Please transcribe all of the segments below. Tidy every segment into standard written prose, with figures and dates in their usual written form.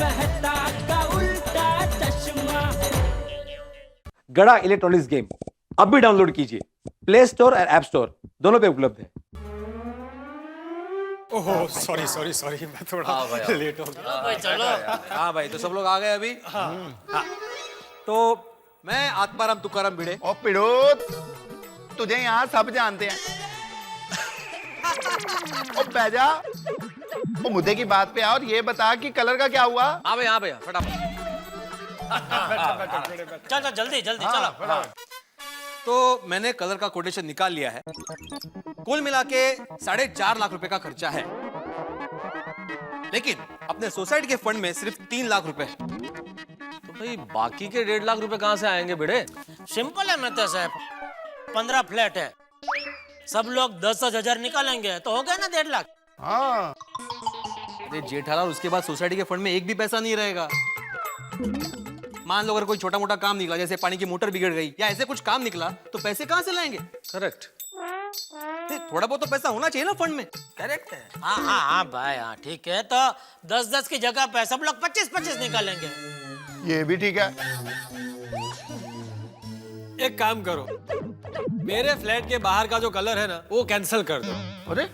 मेहता का उल्टा चश्मा। गड़ा इलेक्ट्रॉनिक्स गेम अभी डाउनलोड कीजिए, प्ले स्टोर और ऐप स्टोर दोनों पे उपलब्ध है। ओहो सॉरी सॉरी सॉरी, मैं थोड़ा लेट हो गया। भाई चलो। हाँ भाई, तो सब लोग आ गए अभी। हाँ। तो मैं आत्माराम तुकाराम भिड़े। ओ पिड़ो, तुझे यहाँ सब जानते हैं। ओ बैजा, ओ मुद्दे की बात पे आ और ये बता कि कलर का क्या हुआ? हाँ भैया, हाँ भैया, फटाफट। चल चल जल्दी जल्दी चलो। तो मैंने कलर का कोटेशन निकाल लिया है। कुल मिला के 4.5 लाख रुपए का खर्चा है, लेकिन अपने सोसाइटी के फंड में सिर्फ 3 लाख रुपए। तो भाई बाकी के 1.5 लाख रुपए कहाँ से आएंगे भिड़े? सिंपल है मेहता साहब, 15 फ्लैट है, सब लोग 10,000 निकालेंगे तो हो गया ना 1.5 लाख। हाँ, अरे जेठालाल, उसके बाद सोसाइटी के फंड में एक भी पैसा नहीं रहेगा। मान लो अगर कोई छोटा मोटा काम निकला, जैसे पानी की मोटर बिगड़ गई या ऐसे कुछ काम निकला, तो पैसे कहाँ से लाएंगे? करेक्ट। थोड़ा बहुत तो पैसा होना चाहिए ना फंड में। करेक्ट है। हाँ हाँ हाँ भाई, हाँ ठीक है। तो 10-10 की जगह पे सब लोग 25-25 निकालेंगे। ये भी ठीक है। एक काम करो, मेरे फ्लैट के बाहर का जो कलर है ना, वो कैंसिल कर दो। अरे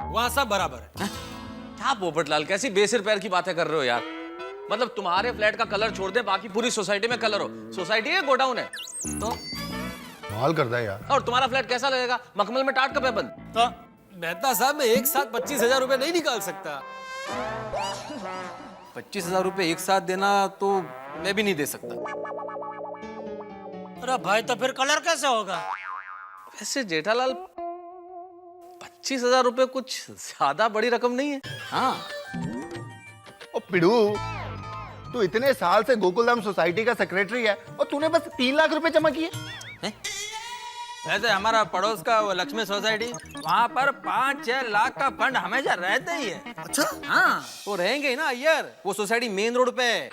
वहाँ सब बराबर है। क्या पोपटलाल, कैसी बेसिर पैर की बातें कर रहे हो यार? मतलब तुम्हारे फ्लैट का कलर छोड़ दे, बाकी पूरी सोसाइटी में कलर हो। सोसाइटी है गोडाउन है? तो माल करता है यार। और तुम्हारा फ्लैट कैसा लगेगा? मखमल में टाट कब है बंद? तो मेहता साहब, मैं एक साथ 25,000 रुपए नहीं निकाल सकता। 25,000 रुपए एक साथ देना तो मैं भी नहीं दे सकता। अरे भाई, तो फिर कलर कैसे होगा? वैसे जेठालाल 25,000 रुपए कुछ ज्यादा बड़ी रकम नहीं है। हाँ, ओ पिड़ू, तू इतने साल से गोकुलधाम सोसाइटी का सेक्रेटरी है और तूने बस 3 लाख रुपए जमा किए। वैसे हमारा पड़ोस का वो लक्ष्मी सोसाइटी, वहाँ पर 5-6 लाख का फंड हमेशा रहता ही है। अच्छा। हाँ, वो रहेंगे ही ना अय्यर। वो सोसाइटी मेन रोड पे है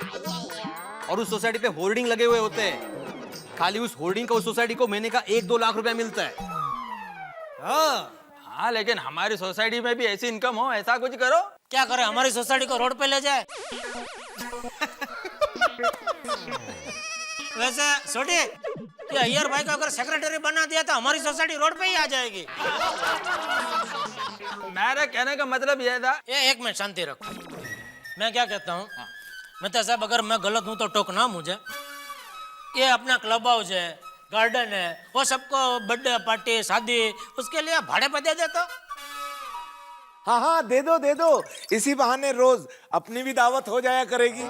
और उस सोसाइटी पे होर्डिंग लगे हुए होते हैं। खाली उस होर्डिंग का उस सोसाइटी को महीने का 1-2 लाख रुपया मिलता है। हाँ हाँ, लेकिन हमारी सोसाइटी में भी ऐसी इनकम हो, ऐसा कुछ करो। क्या करे, हमारी सोसाइटी को रोड पे ले जाए? वैसे छोटे, ये अय्यर भाई को अगर सेक्रेटरी बना दिया तो हमारी सोसाइटी रोड पे ही आ जाएगी। मेरे कहने का मतलब यह था। ये एक मिनट शांति रखो। मैं क्या कहता हूँ, मेहता साहब, अगर मैं गलत हूँ तो टोकना मुझे। ये अपना क्लब हाउस है, गार्डन है, वो सबको बर्थडे पार्टी, शादी, उसके लिए भाड़े पे दे देता। हाँ हाँ, दे दो। इसी बहाने रोज अपनी भी दावत हो जाया करेगी।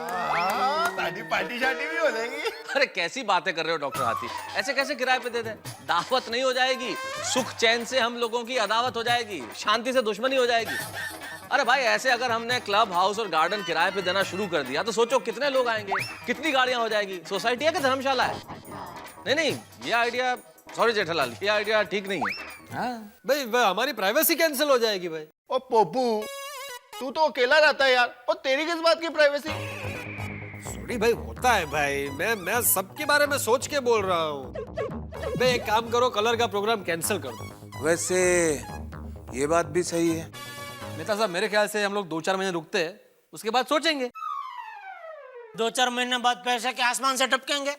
पार्टी शार्टी भी हो जाएगी। अरे कैसी बातें कर रहे हो डॉक्टर हाथी? ऐसे कैसे किराए पे दे दे? दावत नहीं हो जाएगी, सुख चैन से हम लोगों की अदावत हो जाएगी, शांति से दुश्मनी हो जाएगी। अरे भाई, ऐसे अगर हमने क्लब हाउस और गार्डन किराए पे देना शुरू कर दिया तो सोचो कितने लोग आएंगे, कितनी गाड़ियां हो जाएगी। सोसाइटी है कि धर्मशाला है? नहीं, ये आइडिया, सॉरी जेठालाल, ये आइडिया ठीक नहीं है। हाँ भाई, हमारी प्राइवेसी कैंसिल हो जाएगी भाई। ओ पोपू, तू तो अकेला रहता है यार, और तेरी किस बात की प्राइवेसी? सॉरी भाई, होता है भाई। मैं सबके बारे में सोच के बोल रहा हूँ। भाई एक काम करो, कलर का प्रोग्राम कैंसिल कर दो। वैसे ये बात भी सही है। मेहता साहब, मेरे ख्याल से हम लोग 2-4 महीने रुकते हैं, उसके बाद सोचेंगे। 2-4 महीने बाद पैसे के आसमान से टपकेंगे।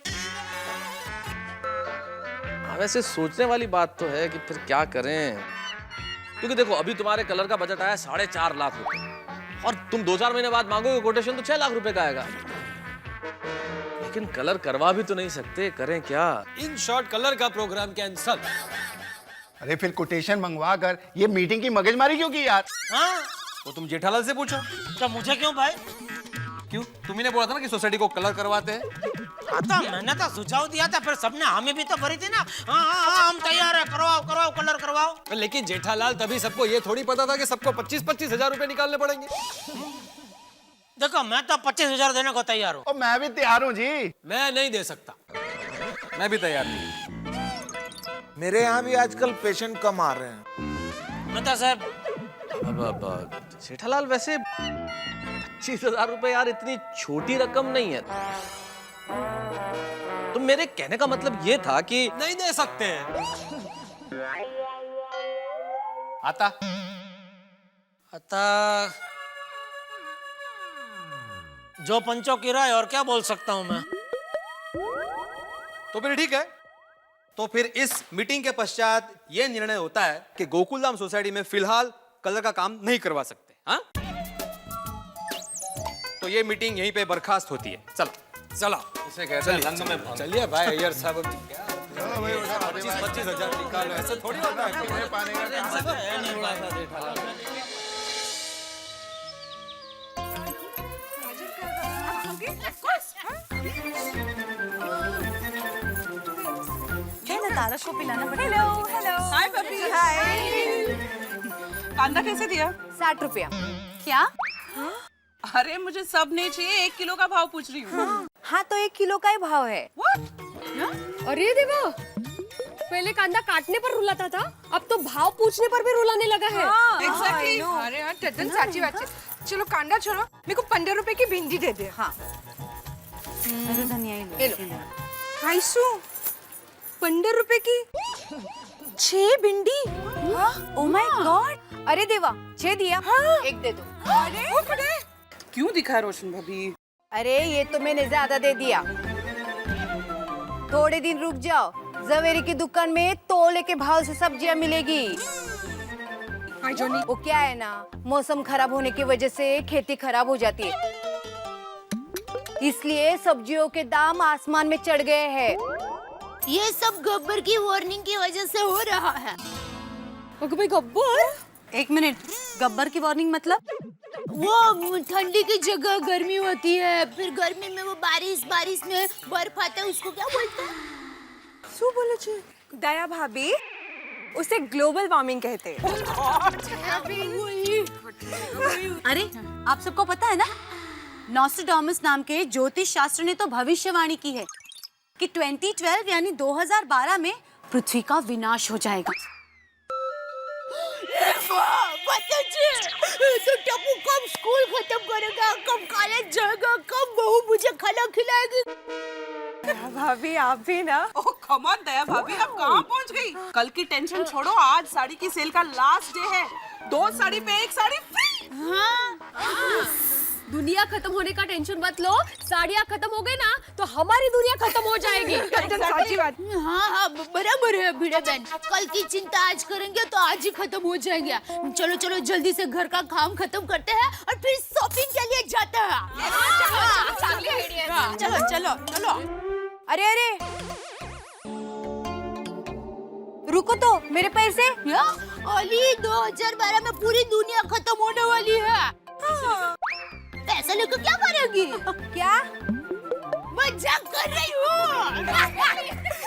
वैसे सोचने वाली बात तो है कि फिर क्या करें, क्योंकि देखो अभी तुम्हारे कलर का बजट आया 4.5 लाख रुपए, और तुम 2-4 महीने बाद मांगोगे कोटेशन तो 6 लाख रुपए का आएगा। लेकिन कलर करवा भी तो नहीं सकते, करें क्या? इन शॉर्ट, कलर का प्रोग्राम कैंसिल। अरे फिर कोटेशन मंगवा कर ये मीटिंग की मगजमारी क्यों की यार? हाँ, तो तुम जेठालाल से पूछो। तो मुझे क्यों भाई? क्यों? तुम्ही ने बोला था ना कि सोसाइटी को कलर करवाते हैं। हाँ, तो मैंने तो सुझाव दिया था, फिर सबने हामी भी तो भरी थी ना। हाँ, हम तैयार है, करवाओ कलर करवाओ। लेकिन जेठालाल, तभी सबको ये थोड़ी पता था कि सबको 25,000 रुपए निकालने पड़ेंगे। देखो, मैं तो 25,000 देने को तैयार हूँ। और मैं भी तैयार हूँ जी। मैं नहीं दे सकता। मैं भी तैयार नहीं। मेरे यहाँ भी आजकल पेशेंट कम आ रहे हैं। मेहता साहब, जेठालाल, वैसे 25,000 रुपए यार इतनी छोटी रकम नहीं है। तो मेरे कहने का मतलब ये था कि नहीं दे सकते। आता अतः जो पंचों की राय, और क्या बोल सकता हूँ मैं। तो फिर ठीक है, तो फिर इस मीटिंग के पश्चात यह निर्णय होता है कि गोकुलधाम सोसाइटी में फिलहाल कलर का काम नहीं करवा सकते। हाँ, तो ये मीटिंग यहीं पे बर्खास्त होती है। चलो चला इसे कहते हैं रंग में भंग। चलिए भाई अय्यर साहब। 25,000 निकालो, ऐसे थोड़ी होता है। तुम्हें पाने का काम तारा को पिलाना पड़ेगा। हेलो हेलो हाय पपी हाय। कांदा कैसे दिया? 60 रुपया। क्या? अरे मुझे सब नहीं चाहिए, 1 किलो का भाव पूछ रही हूँ। हाँ तो 1 किलो का ही भाव है। अरे देवा, पहले कांदा काटने पर रुलाता था, अब तो भाव पूछने पर भी रुलाने लगा है। एग्जैक्टली। अरे हाँ तद्दन साची बात है। चलो कांदा छोड़ो, मेरे को 15 रुपए की भिंडी दे दे। हाँ धनिया ही लो। आइसू 15 रुपए की 6 भिंडी। Oh my God. अरे देवा 6 दिया। हाँ। 1 दे दो। अरे क्यों दिखा रोशन भाभी? अरे ये तो मैंने ज्यादा दे दिया। थोड़े दिन रुक जाओ, जवेरी की दुकान में तोले के भाव से सब्जियां मिलेगी। वो क्या है ना, मौसम खराब होने की वजह से खेती खराब हो जाती है, इसलिए सब्जियों के दाम आसमान में चढ़ गए हैं। ये सब गब्बर की वार्निंग की वजह से हो रहा है। भाई गब्बर? 1 मिनट, गब्बर की वार्निंग मतलब? वो ठंडी की जगह गर्मी होती है, फिर गर्मी में वो बारिश में बर्फ आता है, उसको क्या बोलते हैं? શું બોલે છે? દયા ભાભી, उसे ग्लोबल वार्मिंग कहते हैं। अरे आप सबको पता है ना, नॉस्ट्राडामस नाम के ज्योतिष शास्त्र ने तो भविष्यवाणी की है कि 2012 यानी 2012 में पृथ्वी का विनाश हो जाएगा। तो टप्पू कब स्कूल खत्म करेगा, कब कॉलेज जाएगा, कब बहू मुझे खाना खिलाएगी? भाभी आप भी ना। ओह कम ऑन दया भाभी, आप कहाँ पहुँच गई? कल की टेंशन छोड़ो, आज साड़ी की सेल का लास्ट डे है। 2 साड़ी पे 1 साड़ी फ्री। हाँ। दुनिया खत्म होने का टेंशन मत लो, साड़ियाँ खत्म हो गई ना तो हमारी दुनिया खत्म हो जाएगी। साची बात। हाँ बराबर है भिड़े बहन, कल की चिंता आज करेंगे तो आज ही खत्म हो जाएंगे। चलो चलो जल्दी से घर का काम खत्म करते हैं और फिर शॉपिंग के लिए जाते हैं। चलो चलो चलो। अरे अरे रुको तो, मेरे पैसे। ओली 2012 में पूरी दुनिया खत्म होने वाली है। पैसा लेकर क्या करेगी? क्या मजाक कर रही हूँ।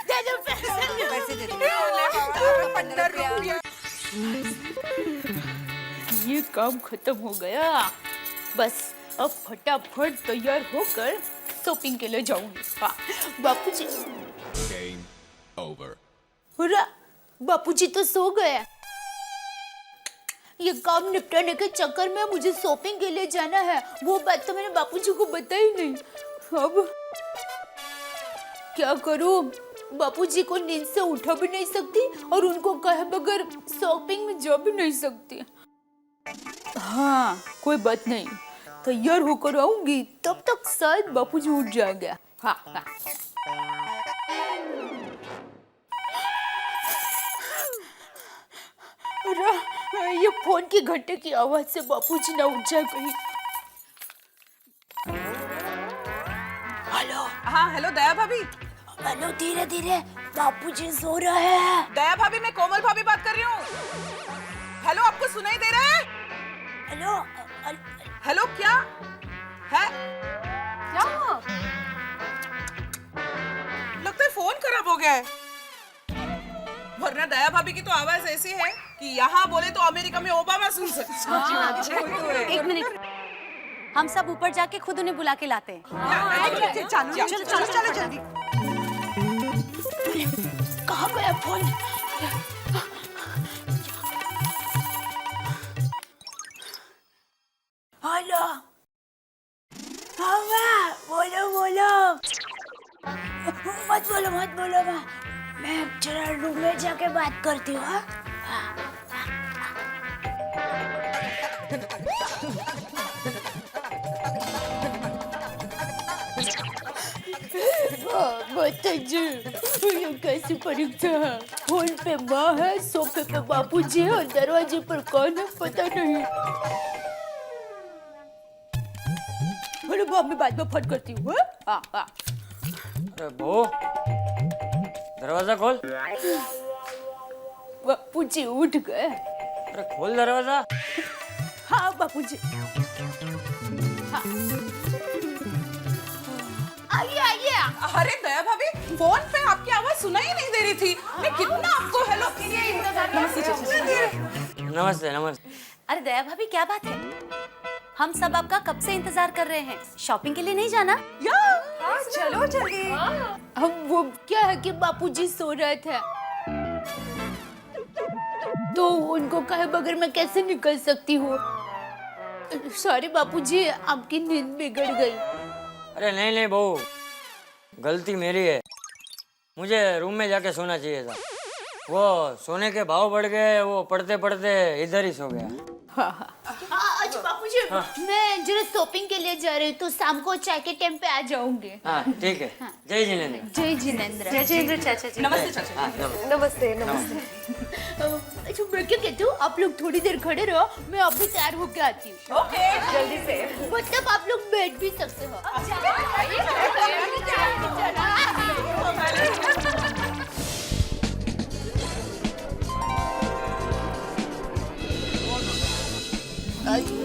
दे दो पैसे दे दो। 15 रुपया। ये काम खत्म हो गया, बस अब फटाफट तैयार होकर शॉपिंग के लिए जाऊंगी। हाँ बापूजी। बापूजी तो सो गए। ये काम निपटाने के चक्कर में मुझे शॉपिंग के लिए जाना है, वो बात तो मैंने बापूजी को बताई नहीं। अब क्या करूं? बापूजी को नींद से उठा भी नहीं सकती और उनको कहे बगैर शॉपिंग में जा भी नहीं सकती। हाँ कोई बात नहीं, तैयार होकर आऊंगी, तब तक शायद बापूजी उठ जाएंगे। हाँ हाँ। ये फोन की घंटे की आवाज से बापूजी ना उठ जाए कहीं। हेलो। हाँ हेलो दया भाभी। हेलो, धीरे धीरे, बापूजी सो रहे हैं। दया भाभी मैं कोमल भाभी बात कर रही हूँ। हेलो आपको सुनाई दे रहा है? हेलो हेलो क्या है? क्या? लगता है फोन खराब हो गया है। वरना दया भाभी की तो आवाज ऐसी है कि यहाँ बोले तो अमेरिका में ओबामा सुन सकते। 1 मिनट, हम सब ऊपर जाके खुद उन्हें बुला के लाते हैं। चलो चलो चलो चलो जल्दी। कहाँ गया फोन? हेलो। हाँ बोलो बोलो। मत बोलो मैं जरा रूम में जाके बात करती हूँ। बताइए ये कैसी परीक्षा है? हॉल पे माँ है, सोफे पे बापूजी है और दरवाजे पर कौन है पता नहीं। अरे बाप, मैं बाद में फोन करती हूँ। हाँ हाँ। अरे बो, दरवाजा खोल। बापूजी उठ गए। अरे खोल दरवाजा। हाँ बापूजी। हाँ। आइए आइए। अरे दया भाभी, फोन पे आपकी आवाज सुनाई नहीं दे रही थी। मैं कितना आपको हेलो नमस्ते नमस्ते। अरे दया भाभी, क्या बात है? हम सब आपका कब से इंतजार कर रहे हैं। शॉपिंग के लिए नहीं जाना? हाँ, चलो जल्दी। हम वो क्या है कि बापूजी सो रहे थे, तो उनको कहे बगैर मैं कैसे निकल सकती हूँ। सॉरी बापूजी, आपकी नींद बिगड़ गई। अरे नहीं नहीं बहू, गलती मेरी है। मुझे रूम में जाके सोना चाहिए था। वो सोने के भाव बढ़ गए, वो पढ़ते पढ़ते इधर ही सो गया। अच्छा बापूजी, मैं जरा शॉपिंग के लिए जा रही हूँ, तो शाम को चाय के टाइम पे आ जाऊंगी। हाँ ठीक है। जय जिनेंद्र। जय जिनेंद्र। जय जिनेंद्र चाचा जी। नमस्ते चाचा। नमस्ते नमस्ते। अच्छा मैं क्या कहती हूँ, आप लोग थोड़ी देर खड़े रहो, मैं अभी तैयार होके आती हूँ। ओके, जल्दी से। मतलब आप लोग बैठ भी सकते हो।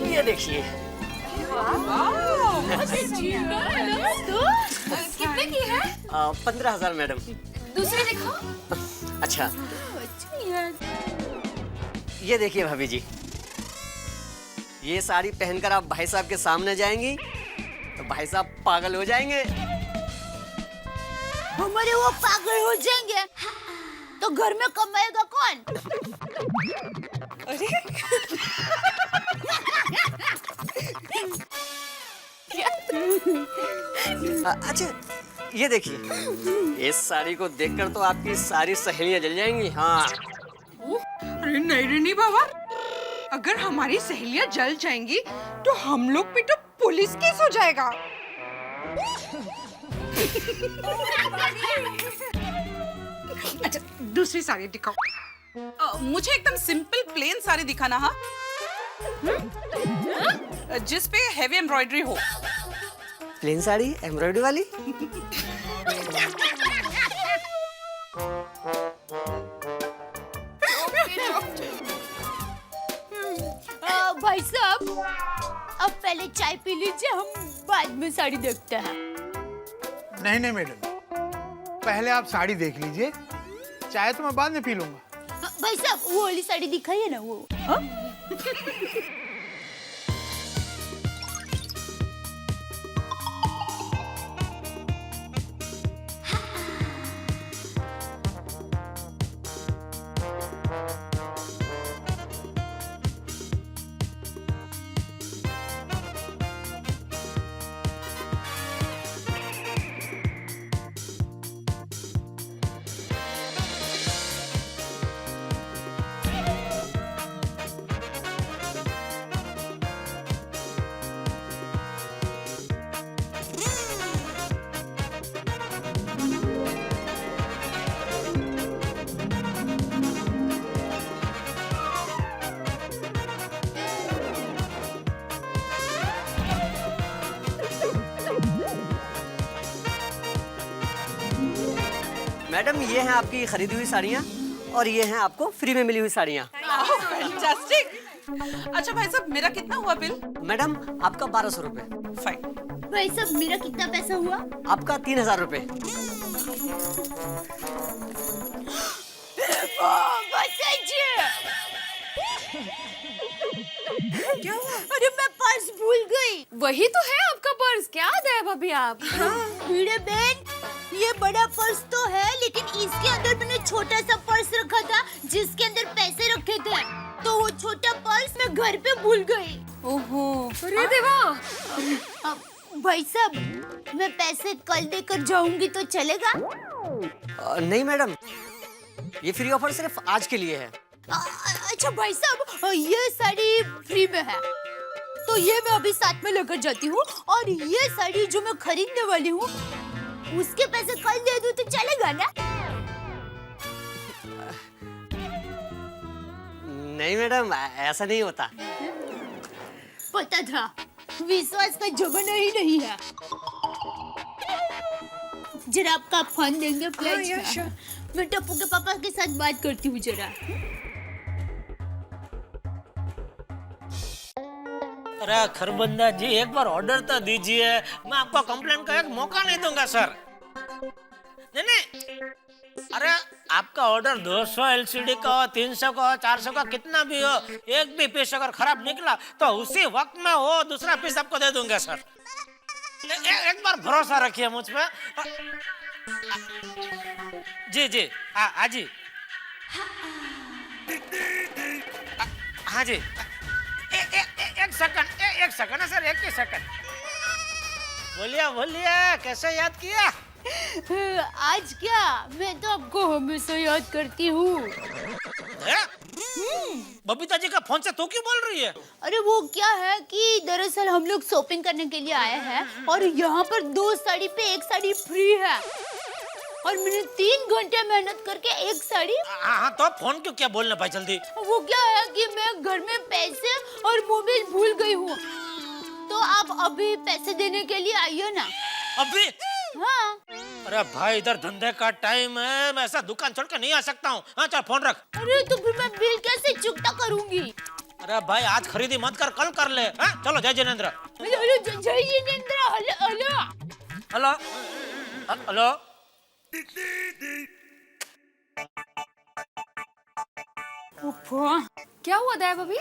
ये देखिए। कितने की है? 15,000 मैडम। दूसरी दिखाओ। अच्छा, ये देखिए भाभी जी, ये साड़ी पहनकर आप भाई साहब के सामने जाएंगी तो भाई साहब पागल हो जाएंगे। हमारे वो पागल हो जाएंगे तो घर में कमाएगा कौन? अच्छा, ये देखिए, इस साड़ी को देखकर तो आपकी सारी सहेलियां जल जाएंगी। हाँ। अरे नहीं बाबा, अगर हमारी सहेलियां जल जाएंगी तो हम लोग पे तो पुलिस केस हो जाएगा। अच्छा दूसरी साड़ी दिखाओ। मुझे एकदम सिंपल प्लेन साड़ी दिखाना। हाँ, जिस पे हेवी एम्ब्रॉयडरी हो। प्लेन साड़ी एम्ब्रॉयडरी वाली? भाई साहब, अब पहले चाय पी लीजिए, हम बाद में साड़ी देखते हैं। नहीं नहीं मैडम, पहले आप साड़ी देख लीजिए, चाय तो मैं बाद में पी लूंगा। भाई साहब, वो वाली साड़ी दिखाइए ना वो। हाँ? मैडम, ये हैं आपकी खरीदी हुई साड़ियाँ और ये हैं आपको फ्री में मिली हुई साड़ियाँ। फैंटास्टिक। अच्छा भाई साहब, मेरा कितना हुआ बिल? मैडम, आपका 1200 रुपए। फाइन। भाई साहब, मेरा कितना पैसा हुआ? आपका 3000 रुपए। क्या हुआ? अरे मैं पर्स भूल गई। वही तो है आपका पर्स। क्या है भाभी आप? भिड़े बहन, ये बड़ा पर्स तो है, लेकिन इसके अंदर मैंने छोटा सा पर्स रखा था जिसके अंदर पैसे रखे थे, तो वो छोटा पर्स मैं घर पे भूल गई। ओहो, अरे देवा। भाई साहब, मैं पैसे कल देकर जाऊंगी तो चलेगा? नहीं मैडम, ये फ्री ऑफर सिर्फ आज के लिए है। अच्छा भाई साहब, ये साड़ी फ्री में है, तो ये मैं अभी साथ में लेकर जाती हूँ, और ये साड़ी जो मैं खरीदने वाली हूँ उसके पैसे कल दे दूं तो चलेगा ना? नहीं मैडम, ऐसा नहीं होता। पता था, विश्वास का जमाना ही नहीं है। जरा आपका फोन देंगे प्लीज? मैं टप्पू के पापा के साथ बात करती हूँ जरा। अरे खरबंदा जी, एक बार ऑर्डर तो दीजिए। मैं आपको कंप्लेंट का एक मौका नहीं दूंगा सर। नहीं, अरे आपका ऑर्डर 200 एलसीडी का हो, 300 का हो, 400 का, कितना भी हो, एक भी पीस अगर खराब निकला तो उसी वक्त में वो दूसरा पीस आपको दे दूंगा सर। एक बार भरोसा रखिए मुझ पे। जी जी, हाँ जी, हाँ जी। एक सेकंड सर, एक ही सेकंड। बोलिए बोलिए, कैसे याद किया? आज क्या, मैं तो आपको हमेशा याद करती हूँ। बबीता जी का फोन से तू क्यों बोल रही है? अरे वो क्या है कि दरअसल हम लोग शॉपिंग करने के लिए आए हैं और यहाँ पर 2 साड़ी पे 1 साड़ी फ्री है और मैंने 3 घंटे मेहनत करके 1 साड़ी। हाँ, तो फोन क्यों क्या बोलना भाई जल्दी? वो क्या है कि मैं घर में पैसे और मोबाइल भूल गई हूँ, तो आप अभी पैसे देने के लिए आइए ना। अभी? हाँ। अरे भाई, इधर धंधे का टाइम है, मैं ऐसा दुकान छोड़ के नहीं आ सकता हूँ। हाँ चल, फोन रख। अरे तो फिर मैं बिल कैसे चुकता करूँगी? अरे भाई, आज खरीदी मत कर, कल कर ले। हाँ चलो, जय जिनेंद्र। हेलो जय जिनेंद्र। Hello hello hello. क्या हुआ दया भाभी?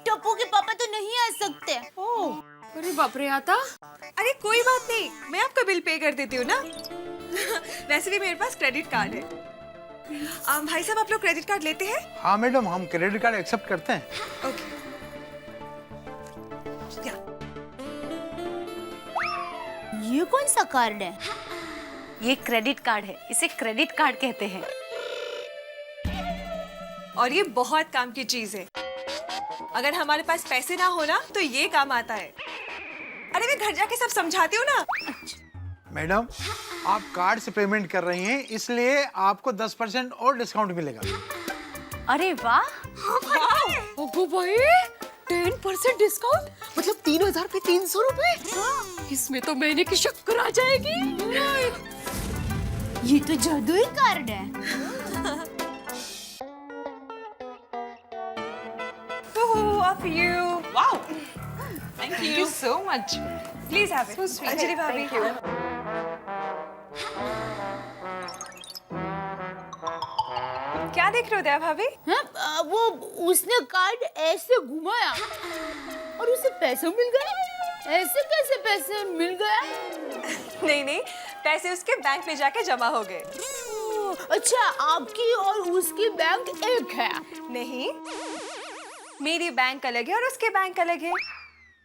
टप्पू के पापा तो नहीं आ सकते। ओह, अरे बाप रे, आता। अरे कोई बात नहीं, मैं आपका बिल पे कर देती हूँ ना। वैसे भी मेरे पास क्रेडिट कार्ड है। भाई साहब, आप लोग क्रेडिट कार्ड लेते हैं? हाँ मैडम, हम क्रेडिट कार्ड एक्सेप्ट करते हैं। ओके। ये कौन सा कार्ड है? ये क्रेडिट कार्ड है, इसे क्रेडिट कार्ड कहते हैं। और ये बहुत काम की चीज है। अगर हमारे पास पैसे ना हो ना तो ये काम आता है। अरे मैं घर जाके सब समझाती हूँ ना। मैडम, आप कार्ड से पेमेंट कर रही हैं, इसलिए आपको 10% और डिस्काउंट मिलेगा। अरे वाह। ओगो भाई, 10% डिस्काउंट, मतलब 3000 पे 300 रुपए। इसमें तो महीने की शक्कर आ जाएगी। ये तो जादुई कार्ड है। Of you. Wow. Thank you so much. Please have it. Anjali भाभी। क्या देख रहे हो दया भाभी? वो उसने कार्ड ऐसे घुमाया और उसे पैसे मिल गए। ऐसे कैसे पैसे मिल गए? नहीं नहीं, पैसे उसके बैंक में जाके जमा हो गए। अच्छा, आपकी और उसकी बैंक एक है? नहीं, मेरी बैंक अलग है और उसके बैंक अलग है,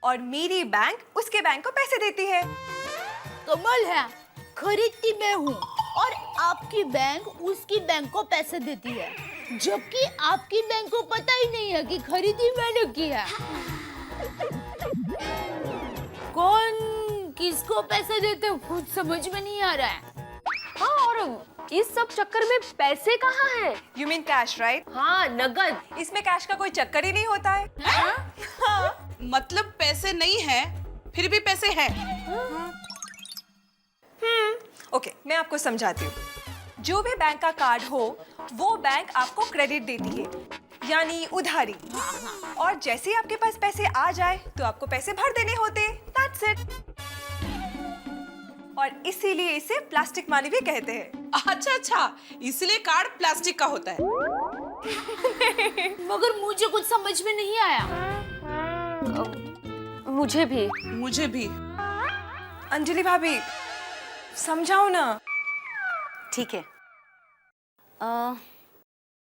और मेरी बैंक उसके बैंक को पैसे देती है। कमाल है, खरीदती मैं हूँ और आपकी बैंक उसकी बैंक को पैसे देती है, जबकि आपकी बैंक को पता ही नहीं है कि खरीदी मैंने की है। कौन किसको पैसे देते खुद समझ में नहीं आ रहा है। हाँ, और इस सब चक्कर में पैसे कहाँ हैं? You mean cash, right? हाँ, नगद। इसमें कैश का कोई चक्कर ही नहीं होता है। हाँ? मतलब पैसे नहीं है, फिर भी पैसे है। ओके, मैं आपको समझाती हूँ। जो भी बैंक का कार्ड हो, वो बैंक आपको क्रेडिट देती है, यानी उधारी। और जैसे ही आपके पास पैसे आ जाए तो आपको पैसे भर देने होते। That's it. और इसीलिए इसे प्लास्टिक मनी भी कहते हैं। अच्छा अच्छा, इसलिए कार्ड प्लास्टिक का होता है। मगर मुझे कुछ समझ में नहीं आया। मुझे भी। अंजलि भाभी, समझाओ ना। ठीक है।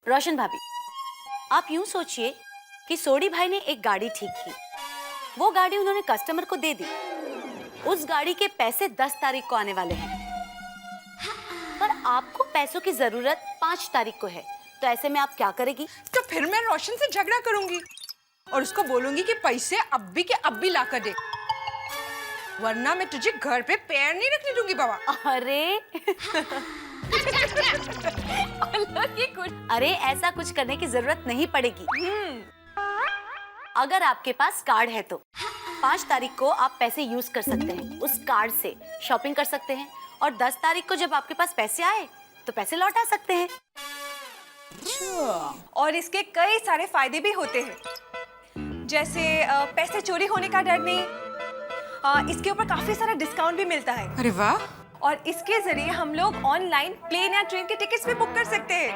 रोशन भाभी, आप यूं सोचिए कि सोडी भाई ने एक गाड़ी ठीक की, वो गाड़ी उन्होंने कस्टमर को दे दी। उस गाड़ी के पैसे 10 तारीख को आने वाले हैं, पर आपको पैसों की जरूरत 5 तारीख को है, तो ऐसे में आप क्या करेगी? तो फिर मैं रोशन से झगड़ा करूंगी और उसको बोलूंगी कि पैसे अब भी के अब भी ला कर दे। वरना मैं तुझे घर पे पैर नहीं रखने दूंगी बाबा। अरे अल्लाह की कुछ। अरे ऐसा कुछ करने की जरूरत नहीं पड़ेगी। अगर आपके पास कार्ड है तो 5 तारीख को आप पैसे यूज कर सकते हैं, उस कार्ड से शॉपिंग कर सकते हैं, और 10 तारीख को जब आपके पास पैसे आए तो पैसे लौटा सकते हैं। और इसके कई सारे फायदे भी होते हैं, जैसे पैसे चोरी होने का डर नहीं, इसके ऊपर काफी सारा डिस्काउंट भी मिलता है। अरे वाह। और इसके जरिए हम लोग ऑनलाइन प्लेन या ट्रेन के टिकट्स भी बुक कर सकते हैं।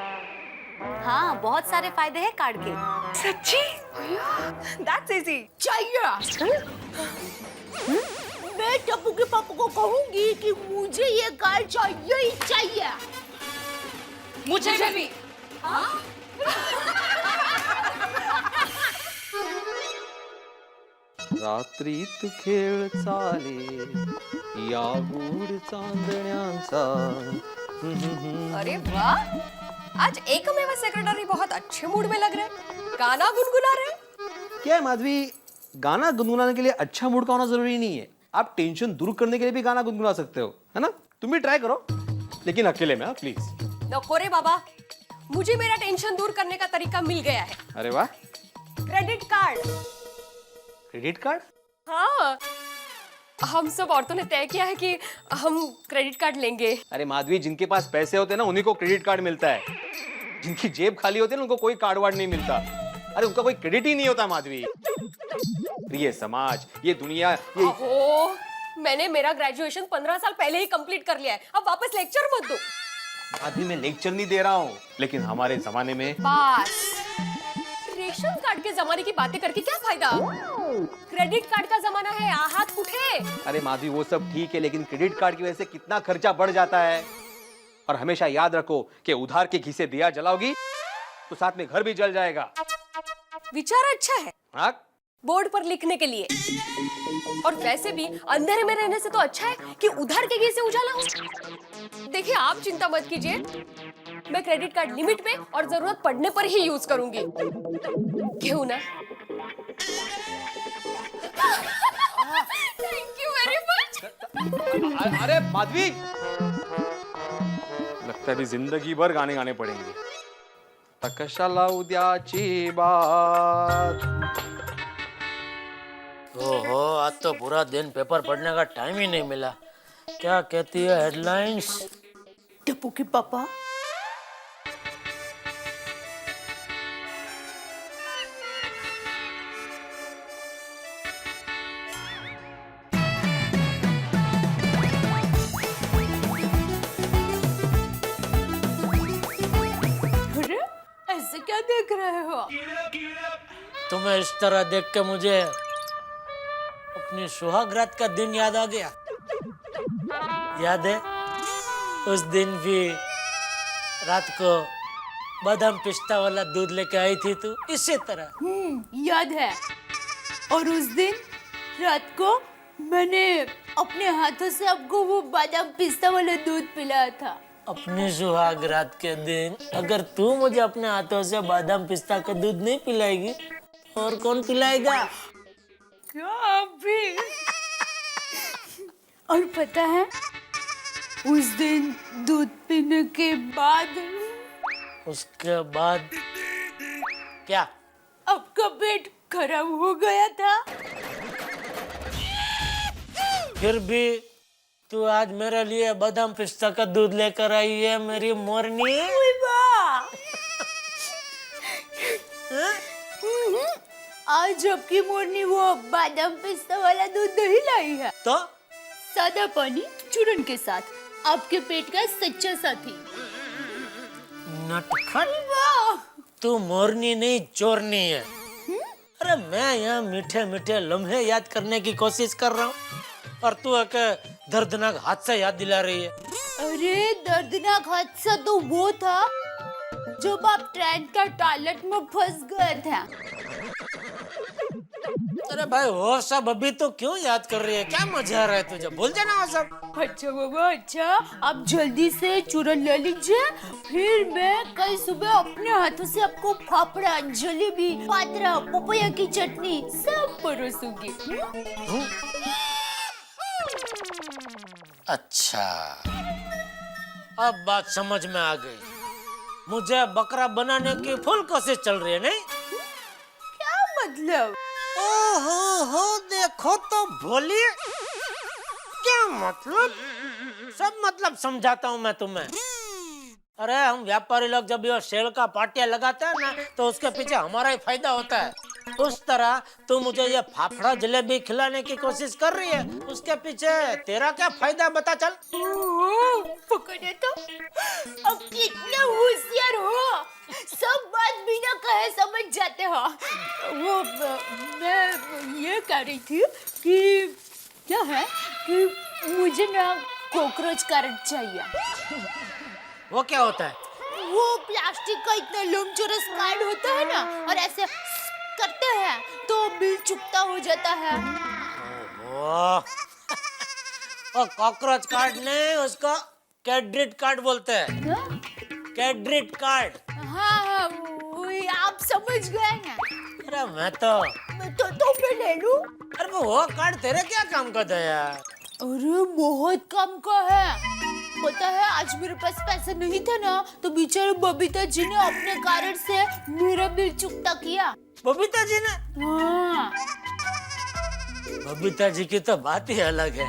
हाँ, बहुत सारे फायदे हैं कार्ड के। सच्ची? That's easy। चाहिए। मैं टप्पू के पापा को कहूंगी कि मुझे ये कार्ड चाहिए ही चाहिए। मुझे भी। रात्रीत खेळ चाले या गूढ चांदण्यांचा। अरे वाह, आज एकमेव सेक्रेटरी बहुत अच्छे मूड में लग रहे हैं, गाना गुनगुना रहे हैं। क्या है माधवी, गाना गुनगुनाने के लिए अच्छा मूड का होना जरूरी नहीं है, आप टेंशन दूर करने के लिए भी गाना गुनगुना सकते हो, है ना? तुम भी ट्राई करो, लेकिन अकेले में, प्लीज। नको रे बाबा, मुझे मेरा टेंशन दूर करने का तरीका मिल गया है। अरे वाह, क्रेडिट कार्ड। Credit card? हाँ, हम सब औरतों ने तय किया है कि हम क्रेडिट कार्ड लेंगे। अरे माधवी, जिनके पास पैसे होते हैं ना, उन्हीं को क्रेडिट कार्ड मिलता है। जिनकी जेब खाली होती है ना, उनको कोई कार्ड वार्ड नहीं मिलता। अरे उनका कोई क्रेडिट ही नहीं होता माधवी। ये समाज, ये दुनिया, ये ओहो, मैंने मेरा ग्रेजुएशन 15 साल पहले ही कंप्लीट कर लिया है, अब वापस लेक्चर मत दो। माधवी, मैं लेक्चर नहीं दे रहा हूँ, लेकिन हमारे जमाने में बस रेशन कार्ड के जमाने की बातें करके क्या फायदा? क्रेडिट कार्ड का जमाना है, हाथ उठे। अरे माधवी, वो सब ठीक है, लेकिन क्रेडिट कार्ड की वजह से कितना खर्चा बढ़ जाता है। और हमेशा याद रखो कि उधार के घी से दिया जलाओगी तो साथ में घर भी जल जाएगा। विचार अच्छा है, हाँ? बोर्ड पर लिखने के लिए। और वैसे भी अंधेरे में रहने से तो अच्छा है कि उधार के घी से उजाला हो। देखिए, आप चिंता मत कीजिए, मैं क्रेडिट कार्ड लिमिट में और जरूरत पड़ने पर ही यूज करूंगी। क्यों ना? Thank you very much. अरे माधवी, लगता है अभी जिंदगी भर गाने गाने पड़ेंगे। तकशाला उद्याची बात। ओहो, आज तो पूरा दिन पेपर पढ़ने का टाइम ही नहीं मिला। क्या कहती है हेडलाइंस? टप्पू के पापा, अरे ऐसे क्या देख रहे हो? तुम्हें इस तरह देख के मुझे अपनी सुहागरात का दिन याद आ गया। याद है उस दिन भी रात को बादाम पिस्ता वाला दूध लेके आई थी तू, इसी तरह। याद है। और उस दिन रात को मैंने अपने हाथों से आपको वो बादाम पिस्ता वाला दूध पिलाया था। अपनी सुहागरात के दिन अगर तू मुझे अपने हाथों से बादाम पिस्ता का दूध नहीं पिलाएगी और कौन पिलाएगा? क्या आप भी? और पता है, उस दिन दूध पीने के बाद, उसके बाद क्या? आपका पेट खराब हो गया था। फिर भी तू आज मेरे लिए बादाम पिस्ता का दूध लेकर आई है मेरी मोरनी। आज आपकी मोरनी वो बादाम पिस्ता वाला दूध नहीं लाई है, तो सादा पानी चूरन के साथ, आपके पेट का सच्चा साथी। नटखट, तू मोरनी नहीं चोरनी है। अरे मैं यहाँ मीठे मीठे लम्हे याद करने की कोशिश कर रहा हूँ और तू एक दर्दनाक हादसा याद दिला रही है। अरे दर्दनाक हादसा तो वो था जब आप ट्रेन का टॉयलेट में फंस गए थे। अरे भाई, वो सब अभी तो क्यों याद कर रही है? क्या मजा आ रहा है तुझे? भूल जाना वो सब। अच्छा बाबा, अच्छा आप जल्दी से चूरन ले लीजिए, फिर मैं कल सुबह अपने हाथों से आपको फाफड़ा, जलेबी, पात्रा, पपैया की चटनी सब परोसूंगी। अच्छा, अब बात समझ में आ गई। मुझे बकरा बनाने की फुल कोशिश चल रही है, नहीं? क्या मतलब? ओहो हो, देखो तो बोलिए, क्या मतलब? सब मतलब समझाता हूँ मैं तुम्हें। अरे हम व्यापारी लोग जब ये सेल का पाटिया लगाते हैं ना, तो उसके पीछे हमारा ही फायदा होता है। उस तरह तू मुझे ये फाफड़ा जलेबी खिलाने की कोशिश कर रही है, उसके पीछे तेरा क्या फायदा बता चल। पकड़े तो अब कितने होशियार हो, सब बात बिना कहे समझ जाते हो। वो मैं ये कह रही थी कि क्या है कि मुझे ना कॉकरोच कार्ड चाहिए। वो क्या होता है? वो प्लास्टिक का इतना लंबचौरस कार्ड होता है ना, और ऐसे करते हैं तो बिल चुकता हो जाता है। वो कॉकरोच कार्ड नहीं, उसको क्रेडिट कार्ड बोलते हैं। Credit card. हाँ, वही आप समझ गए ना। अरे मैं तो मैं ले लूं? अरे वो कार्ड तेरे क्या काम का था यार? अरे बहुत काम का है। पता है, आज मेरे पास पैसा नहीं था ना, तो बेचारे बबीता जी ने अपने कार्ड से मेरा बिल चुकता किया। बबीता जी ने? हाँ। बबीता जी की तो बात ही अलग है।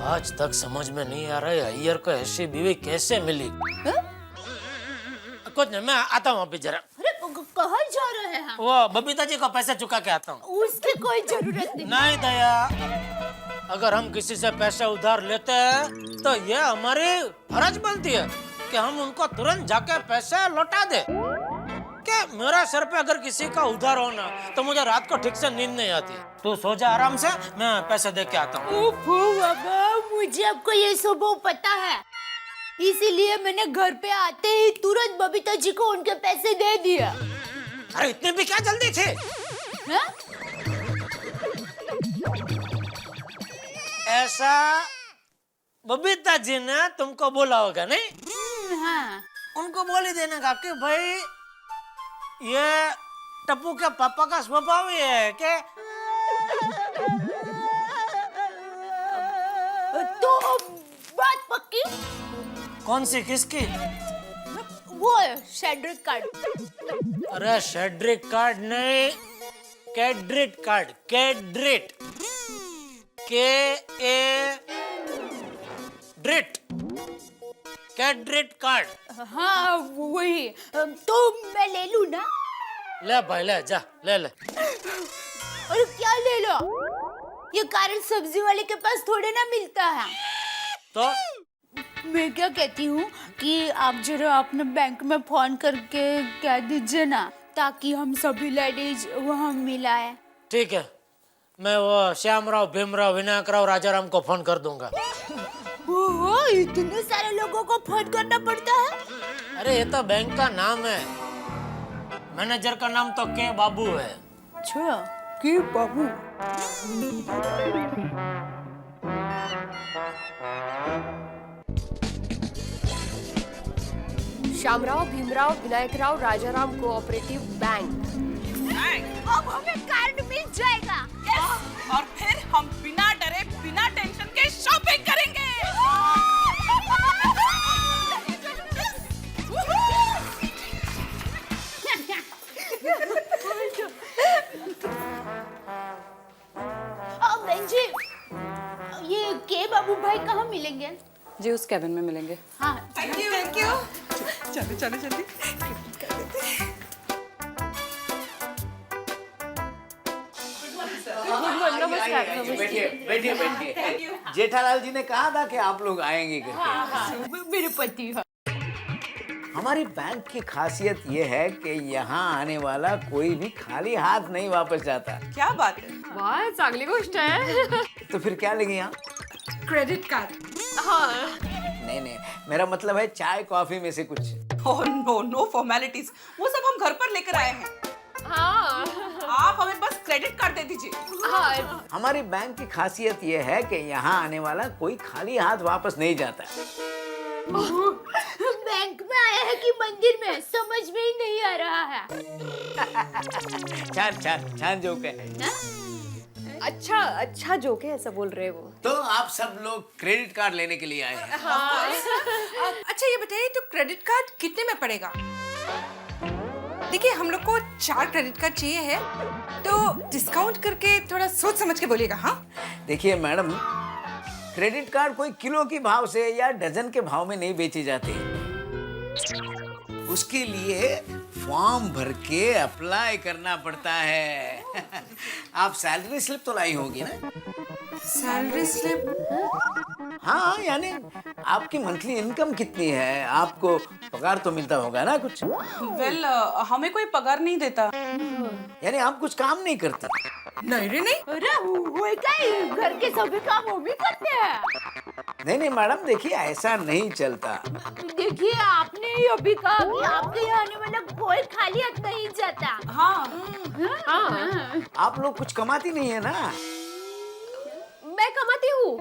आज तक समझ में नहीं आ रहा है अय्यर को ऐसी बीवी कैसे मिली। कुछ नहीं, मैं आता हूँ अभी जरा। अरे कहाँ जा रहे हैं? वो बबीता जी को पैसे चुका के आता हूँ। उसकी कोई जरूरत नहीं। नहीं दया, अगर हम किसी से पैसा उधार लेते हैं तो ये हमारी फर्ज बनती है कि हम उनको तुरंत जाके पैसे लौटा दे। क्या मेरा सर पे अगर किसी का उधार होना तो मुझे रात को ठीक से नींद नहीं आती। तू सो जा आराम से, मैं पैसे दे के आता हूँ। बाबा, मुझे आपको ये स्वभाव पता है, इसीलिए मैंने घर पे आते ही तुरंत बबीता जी को उनके पैसे दे दिया। अरे इतनी भी क्या जल्दी थी? हाँ? ऐसा बबीता जी ने तुमको बोला होगा, नहीं? हाँ। उनको बोल ही देने का कि भाई ये टप्पू के पापा का स्वभाव ही है कि तो बात पक्की? कौन सी, किसकी? वो शेड्रिक कार्ड। अरे शेड्रिक कार्ड नहीं, कैड्रिट कार्ड। कैड्रिट, ड्रिट, कैड्रिट कार्ड। हाँ वही, तो मैं ले लूं ना? ले भाई ले, जा ले ले। और क्या ले लो? ये कार्ड सब्जी वाले के पास थोड़े ना मिलता है। तो मैं क्या कहती हूँ कि आप जरा अपने बैंक में फोन करके कह दीजिए ना, ताकि हम सभी लेडीज वहाँ मिलाए। ठीक है, मैं वो श्यामराव, भीमराव, विनायकराव, राजाराम को फोन कर दूंगा। ओहो, इतने सारे लोगों को फोन करना पड़ता है? अरे ये तो बैंक का नाम है, मैनेजर का नाम तो के बाबू है। अच्छा, के बाबू। Shyamrao, Bhimrao, Vinayakrao, Rajaram cooperative bank. अब हमें कार्ड मिल जाएगा। और फिर हम बिना डरे बिना टेंशन के शॉपिंग करेंगे। बहन जी, ये के बाबू भाई कहाँ मिलेंगे? जी उस कैबिन में मिलेंगे। हाँ, थैंक यू। चलो चलो जल्दी। बैठिए। जेठालाल जी ने कहा था कि आप लोग आएंगे करके। मेरे पति। हमारी बैंक की खासियत ये है कि यहाँ आने वाला कोई भी खाली हाथ नहीं वापस जाता। क्या बात है? वाह, चांगली गोष्ट है। तो फिर क्या लेंगे यहाँ? Credit card. हाँ। नहीं, मेरा मतलब है चाय कॉफी में से कुछ। ओह नो फॉर्मेलिटीज, वो सब हम घर पर लेकर आए हैं। हाँ। आप हमें बस क्रेडिट कार्ड दे दीजिए। हाँ। हमारी बैंक की खासियत ये है कि यहाँ आने वाला कोई खाली हाथ वापस नहीं जाता। बैंक में आया है कि मंदिर में, समझ में ही नहीं आ रहा है। छान जोक है। अच्छा अच्छा जोक है, ऐसा बोल रहे वो। तो आप सब लोग क्रेडिट कार्ड लेने के लिए आए हैं? अच्छा ये बताइए तो क्रेडिट कार्ड कितने में पड़ेगा? देखिए हम लोग को 4 क्रेडिट कार्ड चाहिए है, तो डिस्काउंट करके थोड़ा सोच समझ के बोलिएगा। हाँ देखिए मैडम, क्रेडिट कार्ड कोई किलो के भाव से या डजन के भाव में नहीं बेचे जाते। उसके लिए फॉर्म भर के अप्लाई करना पड़ता है। आप सैलरी स्लिप तो लाई होगी ना? Salary slip? हाँ, यानी आपकी मंथली इनकम कितनी है? आपको पगार तो मिलता होगा ना कुछ? वेल हमें कोई पगार नहीं देता। यानी आप कुछ काम नहीं करते? नहीं रे नहीं। अरे वो क्या घर के सभी काम वो भी करते हैं। नहीं नहीं मैडम, देखिए ऐसा नहीं चलता। देखिए आपने ही अभी कहा कि आपके यहाँ आने वाला कोई खाली हाथ नहीं जाता। हाँ आप लोग कुछ कमाती नहीं है ना? मैं कमाती हूँ।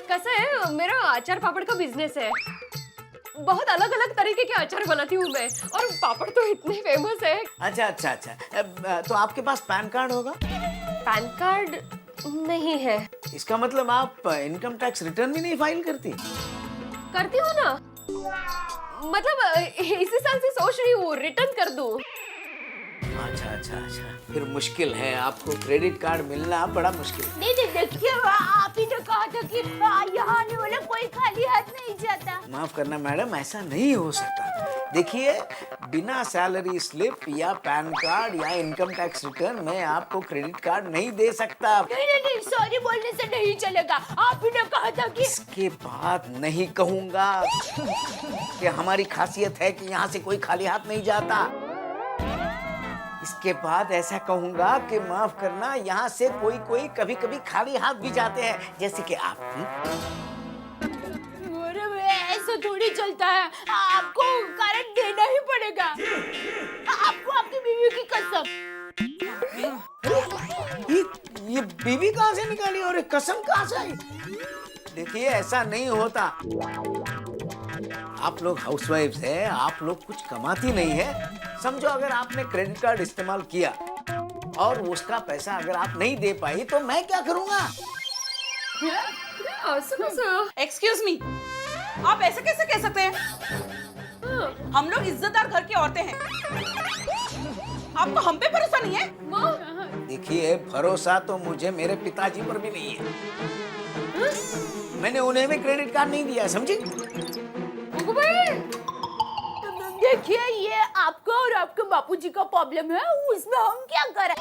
कैसा है, मेरा अचार पापड़ का बिजनेस है। बहुत अलग अलग तरीके के अचार बनाती हूँ मैं, और पापड़ तो इतने फेमस है। अच्छा अच्छा अच्छा, तो आपके पास पैन कार्ड होगा? पैन कार्ड नहीं है। इसका मतलब आप इनकम टैक्स रिटर्न भी नहीं फाइल करती? करती हूँ ना, मतलब इसी साल से सोच रही हूँ रिटर्न कर दूँ। अच्छा अच्छा अच्छा, फिर मुश्किल है, आपको क्रेडिट कार्ड मिलना बड़ा मुश्किल है। नहीं देखिए आप ही तो कहा था कि यहाँ आने वाला कोई खाली हाथ नहीं जाता। माफ करना मैडम, ऐसा नहीं हो सकता। देखिए, बिना सैलरी स्लिप या पैन कार्ड या इनकम टैक्स रिटर्न में आपको क्रेडिट कार्ड नहीं दे सकता। नहीं सॉरी बोलने से नहीं चलेगा। आप ही ने कहा था कि इसके बाद नहीं कहूंगा कि हमारी खासियत है कि यहाँ से कोई खाली हाथ नहीं जाता। इसके बाद ऐसा कहूंगा कि माफ करना, यहाँ से कोई कोई कभी कभी खाली हाथ भी जाते हैं, जैसे कि आप। ऐसा थोड़ी चलता है, आपको कारण देना ही पड़ेगा। आपको आपकी बीवी की कसम। ये बीवी कहाँ से निकाली और कसम कहाँ से आई? देखिए ऐसा नहीं होता। आप लोग हाउसवाइफ्स हैं, आप लोग कुछ कमाती नहीं है। समझो अगर आपने क्रेडिट कार्ड इस्तेमाल किया और उसका पैसा अगर आप नहीं दे पाई तो मैं क्या करूंगा? एक्सक्यूज मी, आप ऐसे कैसे कह सकते हैं? हम लोग इज्जतदार घर की औरतें हैं। आपको हम पे भरोसा नहीं है? देखिए, भरोसा तो मुझे मेरे पिताजी पर भी नहीं है। मैंने उन्हें भी क्रेडिट कार्ड नहीं दिया, समझी? देखिए ये आपका और आपके बापूजी का प्रॉब्लम है, उसमें हम क्या करें?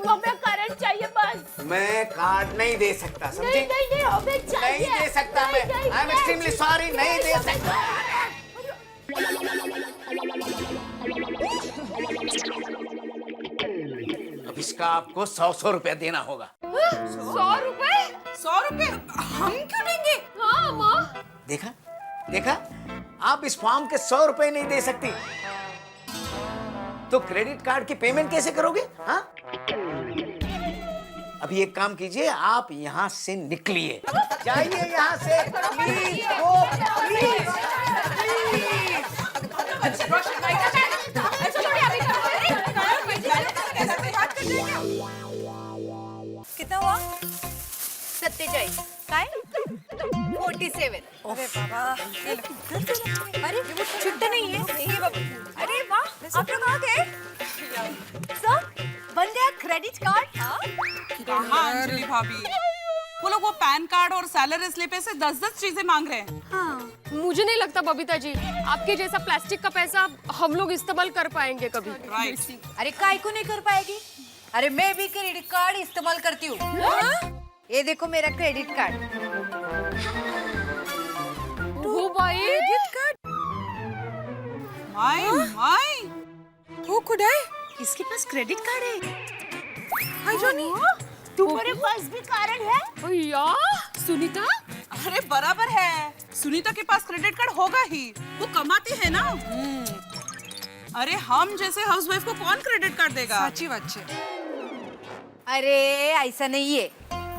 हमें करंट चाहिए बस। मैं कार्ड नहीं दे सकता, समझी? नहीं हमें चाहिए। नहीं दे सकता मैं। आई एम एक्सट्रीमली सॉरी, नहीं दे सकता। अब इसका आपको 100 रुपया देना होगा। 100 रुपए? 100 रुपए हम क्यों देंगे? हाँ माँ। देखा, आप इस फॉर्म के 100 रुपए नहीं दे सकती, तो क्रेडिट कार्ड की पेमेंट कैसे करोगे? हाँ, अभी एक काम कीजिए, आप यहाँ से निकलिए, जाइए यहाँ से, प्लीज, प्लीज। कितना हुआ? 47 काय? 47। अरे बाबा, अरे छुट्टा नहीं है। अरे वाह, आप लोग आ गए? सर, बन गया क्रेडिट कार्ड? कहाँ अंजलि भाभी, वो लोग वो पैन कार्ड और सैलरी स्लिप से 10-10 चीजें मांग रहे हैं। हाँ। मुझे नहीं लगता बबीता जी, आपके जैसा प्लास्टिक का पैसा हम लोग इस्तेमाल कर पाएंगे कभी। अरे काय को नहीं कर पाएगी? अरे मैं भी क्रेडिट कार्ड इस्तेमाल करती हूँ। ये देखो मेरा क्रेडिट कार्ड। वो भाई क्रेडिट कार्ड? माय, वो खुद है? इसके पास क्रेडिट कार्ड है? हाय जॉनी, तुम्हारे पास भी कारण है? भैया, सुनीता? अरे बराबर है, सुनीता के पास क्रेडिट कार्ड होगा ही, वो कमाती है ना। अरे हम जैसे हाउसवाइफ को कौन क्रेडिट कार्ड देगा? सच्ची बात है। अरे ऐसा नहीं है,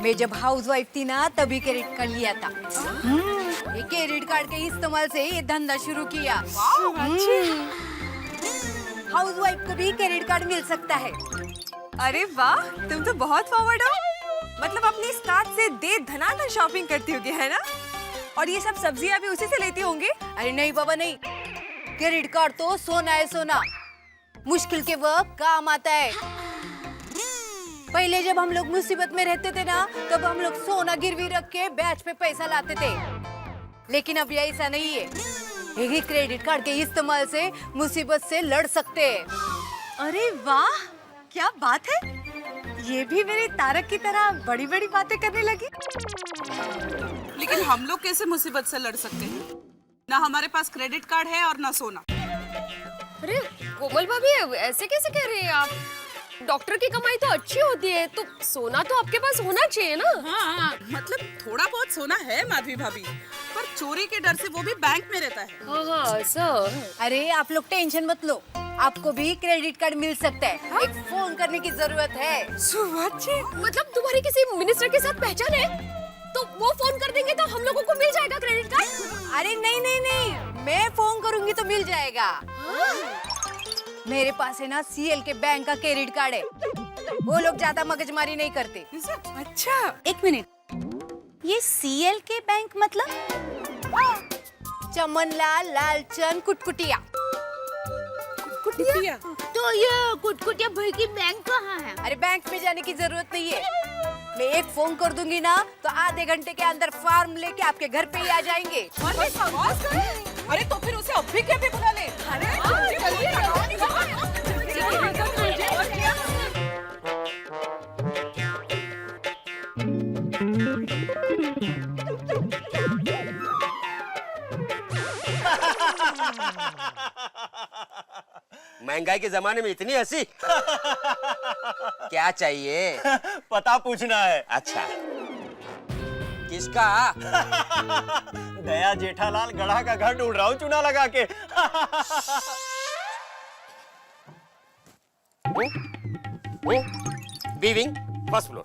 मैं जब हाउसवाइफ थी ना तभी क्रेडिट कार्ड लिया था। ये क्रेडिट कार्ड के इस्तेमाल से ये धंधा शुरू किया। हाउसवाइफ को भी क्रेडिट कार्ड मिल सकता है। अरे वाह, तुम तो बहुत फॉरवर्ड हो। मतलब अपनी इस कार्ड से दे धनाधन शॉपिंग करती होगी, है ना? और ये सब सब्जियां भी उसी से लेती होंगी? अरे नहीं बाबा नहीं, क्रेडिट कार्ड तो सोना है सोना, मुश्किल के वक्त काम आता है। पहले जब हम लोग मुसीबत में रहते थे ना, तब हम लोग सोना गिरवी रख के ब्याज पे पैसा लाते थे। लेकिन अब ये ऐसा नहीं है, यही क्रेडिट कार्ड के इस्तेमाल से मुसीबत से लड़ सकते हैं। अरे वाह, क्या बात है, ये भी मेरी तारक की तरह बड़ी बड़ी बातें करने लगी। लेकिन हम लोग कैसे मुसीबत से लड़ सकते हैं? ना हमारे पास क्रेडिट कार्ड है और ना सोना। अरे कोमल भाभी, ऐसे कैसे कह रही हैं आप? डॉक्टर की कमाई तो अच्छी होती है, तो सोना तो आपके पास होना चाहिए ना। हाँ, मतलब थोड़ा बहुत सोना है माधवी भाभी, पर चोरी के डर से वो भी बैंक में रहता है। हाँ ऐसा। अरे आप लोग टेंशन मत लो, आपको भी क्रेडिट कार्ड मिल सकता है। हाँ? एक फोन करने की जरूरत है। मतलब तुम्हारी किसी मिनिस्टर के साथ पहचान है, तो वो फोन कर देंगे तो हम लोगों को मिल जाएगा क्रेडिट कार्ड? अरे नहीं नहीं नहीं, मैं फोन करूंगी तो मिल जाएगा। मेरे पास है ना सीएल के बैंक का क्रेडिट कार्ड है, वो लोग ज्यादा मगजमारी नहीं करते। अच्छा, एक मिनट, ये सीएल के बैंक मतलब? चमनलाल लालचंद कुटकुटिया। कुटिया? तो ये कुटकुटिया भाई की बैंक कहाँ है? अरे बैंक में जाने की जरूरत नहीं है, मैं एक फोन कर दूंगी ना तो आधे घंटे के अंदर फॉर्म लेके आपके घर पे ही आ जाएंगे। अरे तो फिर उसे अभी के अभी बुला ले। महंगाई के जमाने में इतनी हंसी क्या चाहिए? पता पूछना है। अच्छा, किसका? दया जेठालाल गधा का घर ढूंढ रहा हूँ चूना लगा के। Viewing first floor.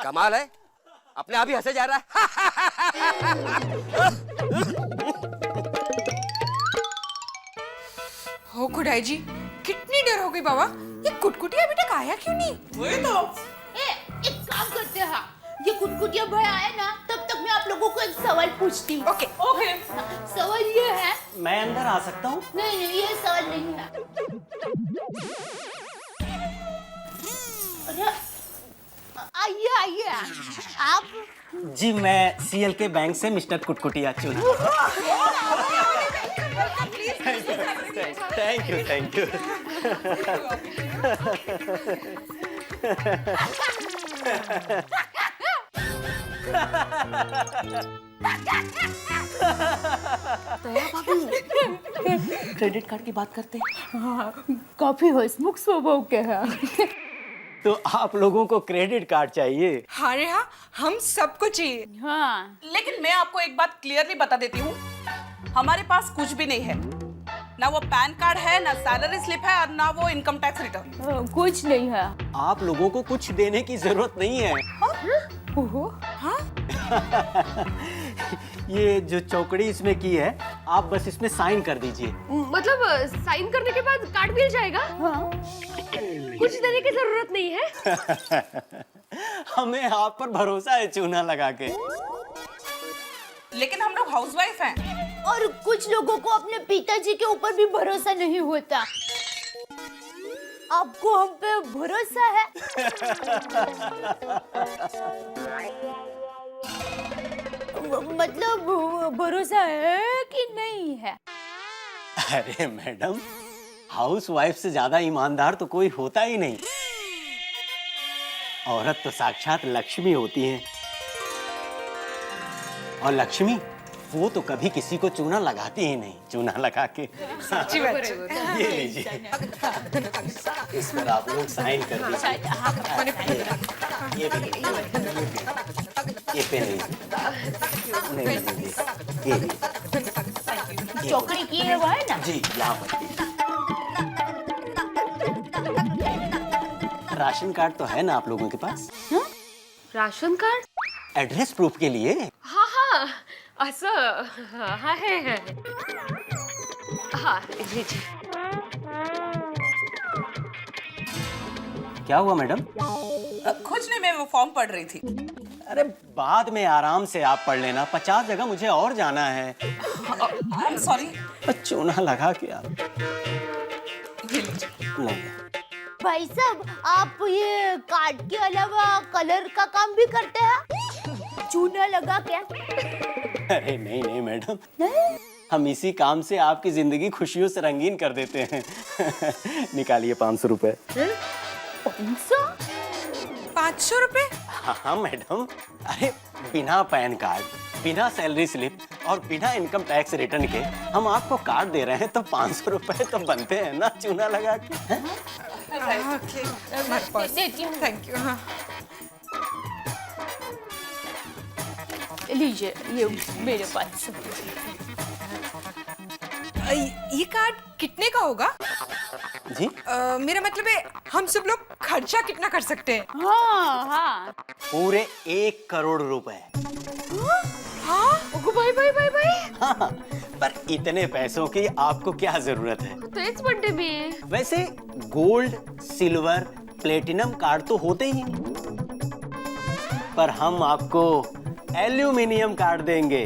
कमाल है, अपने आप ही हंसे जा रहा है। हो खुदाई जी, कितनी देर हो गई बाबा, ये कुटकुटिया अभी तक आया क्यों नहीं? वही तो। एक काम करते हैं, ये कुटकुटिया भाई आए ना, तब तक मैं आप लोगों को एक सवाल पूछती हूँ। Okay okay. सवाल ये है। मैं अंदर आ सकता हूँ? नहीं नहीं, ये सवाल नहीं है। अरे आइए आइए, आप? जी मैं सीएल के बैंक से मिस्टर कुटकुटिया चूना। Thank you thank you. Credit card की बात करते हैं। हाँ, काफी हंसमुख स्वभाव के हैं। तो आप लोगों को क्रेडिट कार्ड चाहिए? हाँ रे हाँ, हम सबको चाहिए। हाँ। लेकिन मैं आपको एक बात क्लियरली बता देती हूँ, हमारे पास कुछ भी नहीं है। ना वो पैन कार्ड है, ना सैलरी स्लिप है, और ना वो इनकम टैक्स रिटर्न। कुछ नहीं है। आप लोगों को कुछ देने की जरूरत नहीं है। हाँ? ये जो चौकड़ी इसमें की है, आप बस इसमें साइन कर दीजिए। मतलब साइन करने के बाद कार्ड मिल जाएगा? हाँ। कुछ देने की जरूरत नहीं है। हमें आप पर भरोसा है चूना लगा के। लेकिन हम लोग हाउसवाइफ हैं। और कुछ लोगों को अपने पिताजी के ऊपर भी भरोसा नहीं होता। आपको हम पे भरोसा है? मतलब भरोसा है कि नहीं है? अरे मैडम, हाउस वाइफ से ज्यादा ईमानदार तो कोई होता ही नहीं। औरत तो साक्षात लक्ष्मी होती है, और लक्ष्मी वो तो कभी किसी को चूना लगाती ही नहीं। चूना लगा के सच्ची बात है। ये लीजिए, इस पर आप लोग साइन कर दीजिए। ये पेन नहीं, ये चौकड़ी की है वो है ना? जी, यहाँ पर राशन कार्ड तो है ना आप लोगों के पास? Ration card? एड्रेस प्रूफ के लिए। हाँ हाँ, असं हाँ है। हाँ जी जी। क्या हुआ मैडम? कुछ नहीं, मैं वो फॉर्म पढ़ रही थी। अरे बाद में आराम से आप पढ़ लेना, 50 जगह मुझे और जाना है। सॉरी। चूना लगा के आप नहीं। भाई साहब, आप ये कार्ड के अलावा कलर का काम भी करते हैं? चूना लगा क्या? अरे नहीं नहीं मैडम, हम इसी काम से आपकी जिंदगी खुशियों से रंगीन कर देते हैं। निकालिए 500 रुपए। 500 रुपए? हाँ मैडम, अरे बिना पैन कार्ड, बिना सैलरी स्लिप और बिना इनकम टैक्स रिटर्न के हम आपको कार्ड दे रहे हैं, तो 500 रुपए तो बनते हैं ना चूना लगा के। Thank you. हाँ लीजिए, ये मेरे 500। ये कार्ड कितने का होगा? जी? मेरा मतलब है, हम सब लोग खर्चा कितना कर सकते हैं? हाँ हाँ। पूरे 1 करोड़ रुपए। हाँ? भाई। हाँ, पर इतने पैसों की आपको क्या जरूरत है? तो इस बर्थडे भी। वैसे गोल्ड, सिल्वर, प्लेटिनम कार्ड तो होते ही हैं, पर हम आपको एल्यूमिनियम कार्ड देंगे,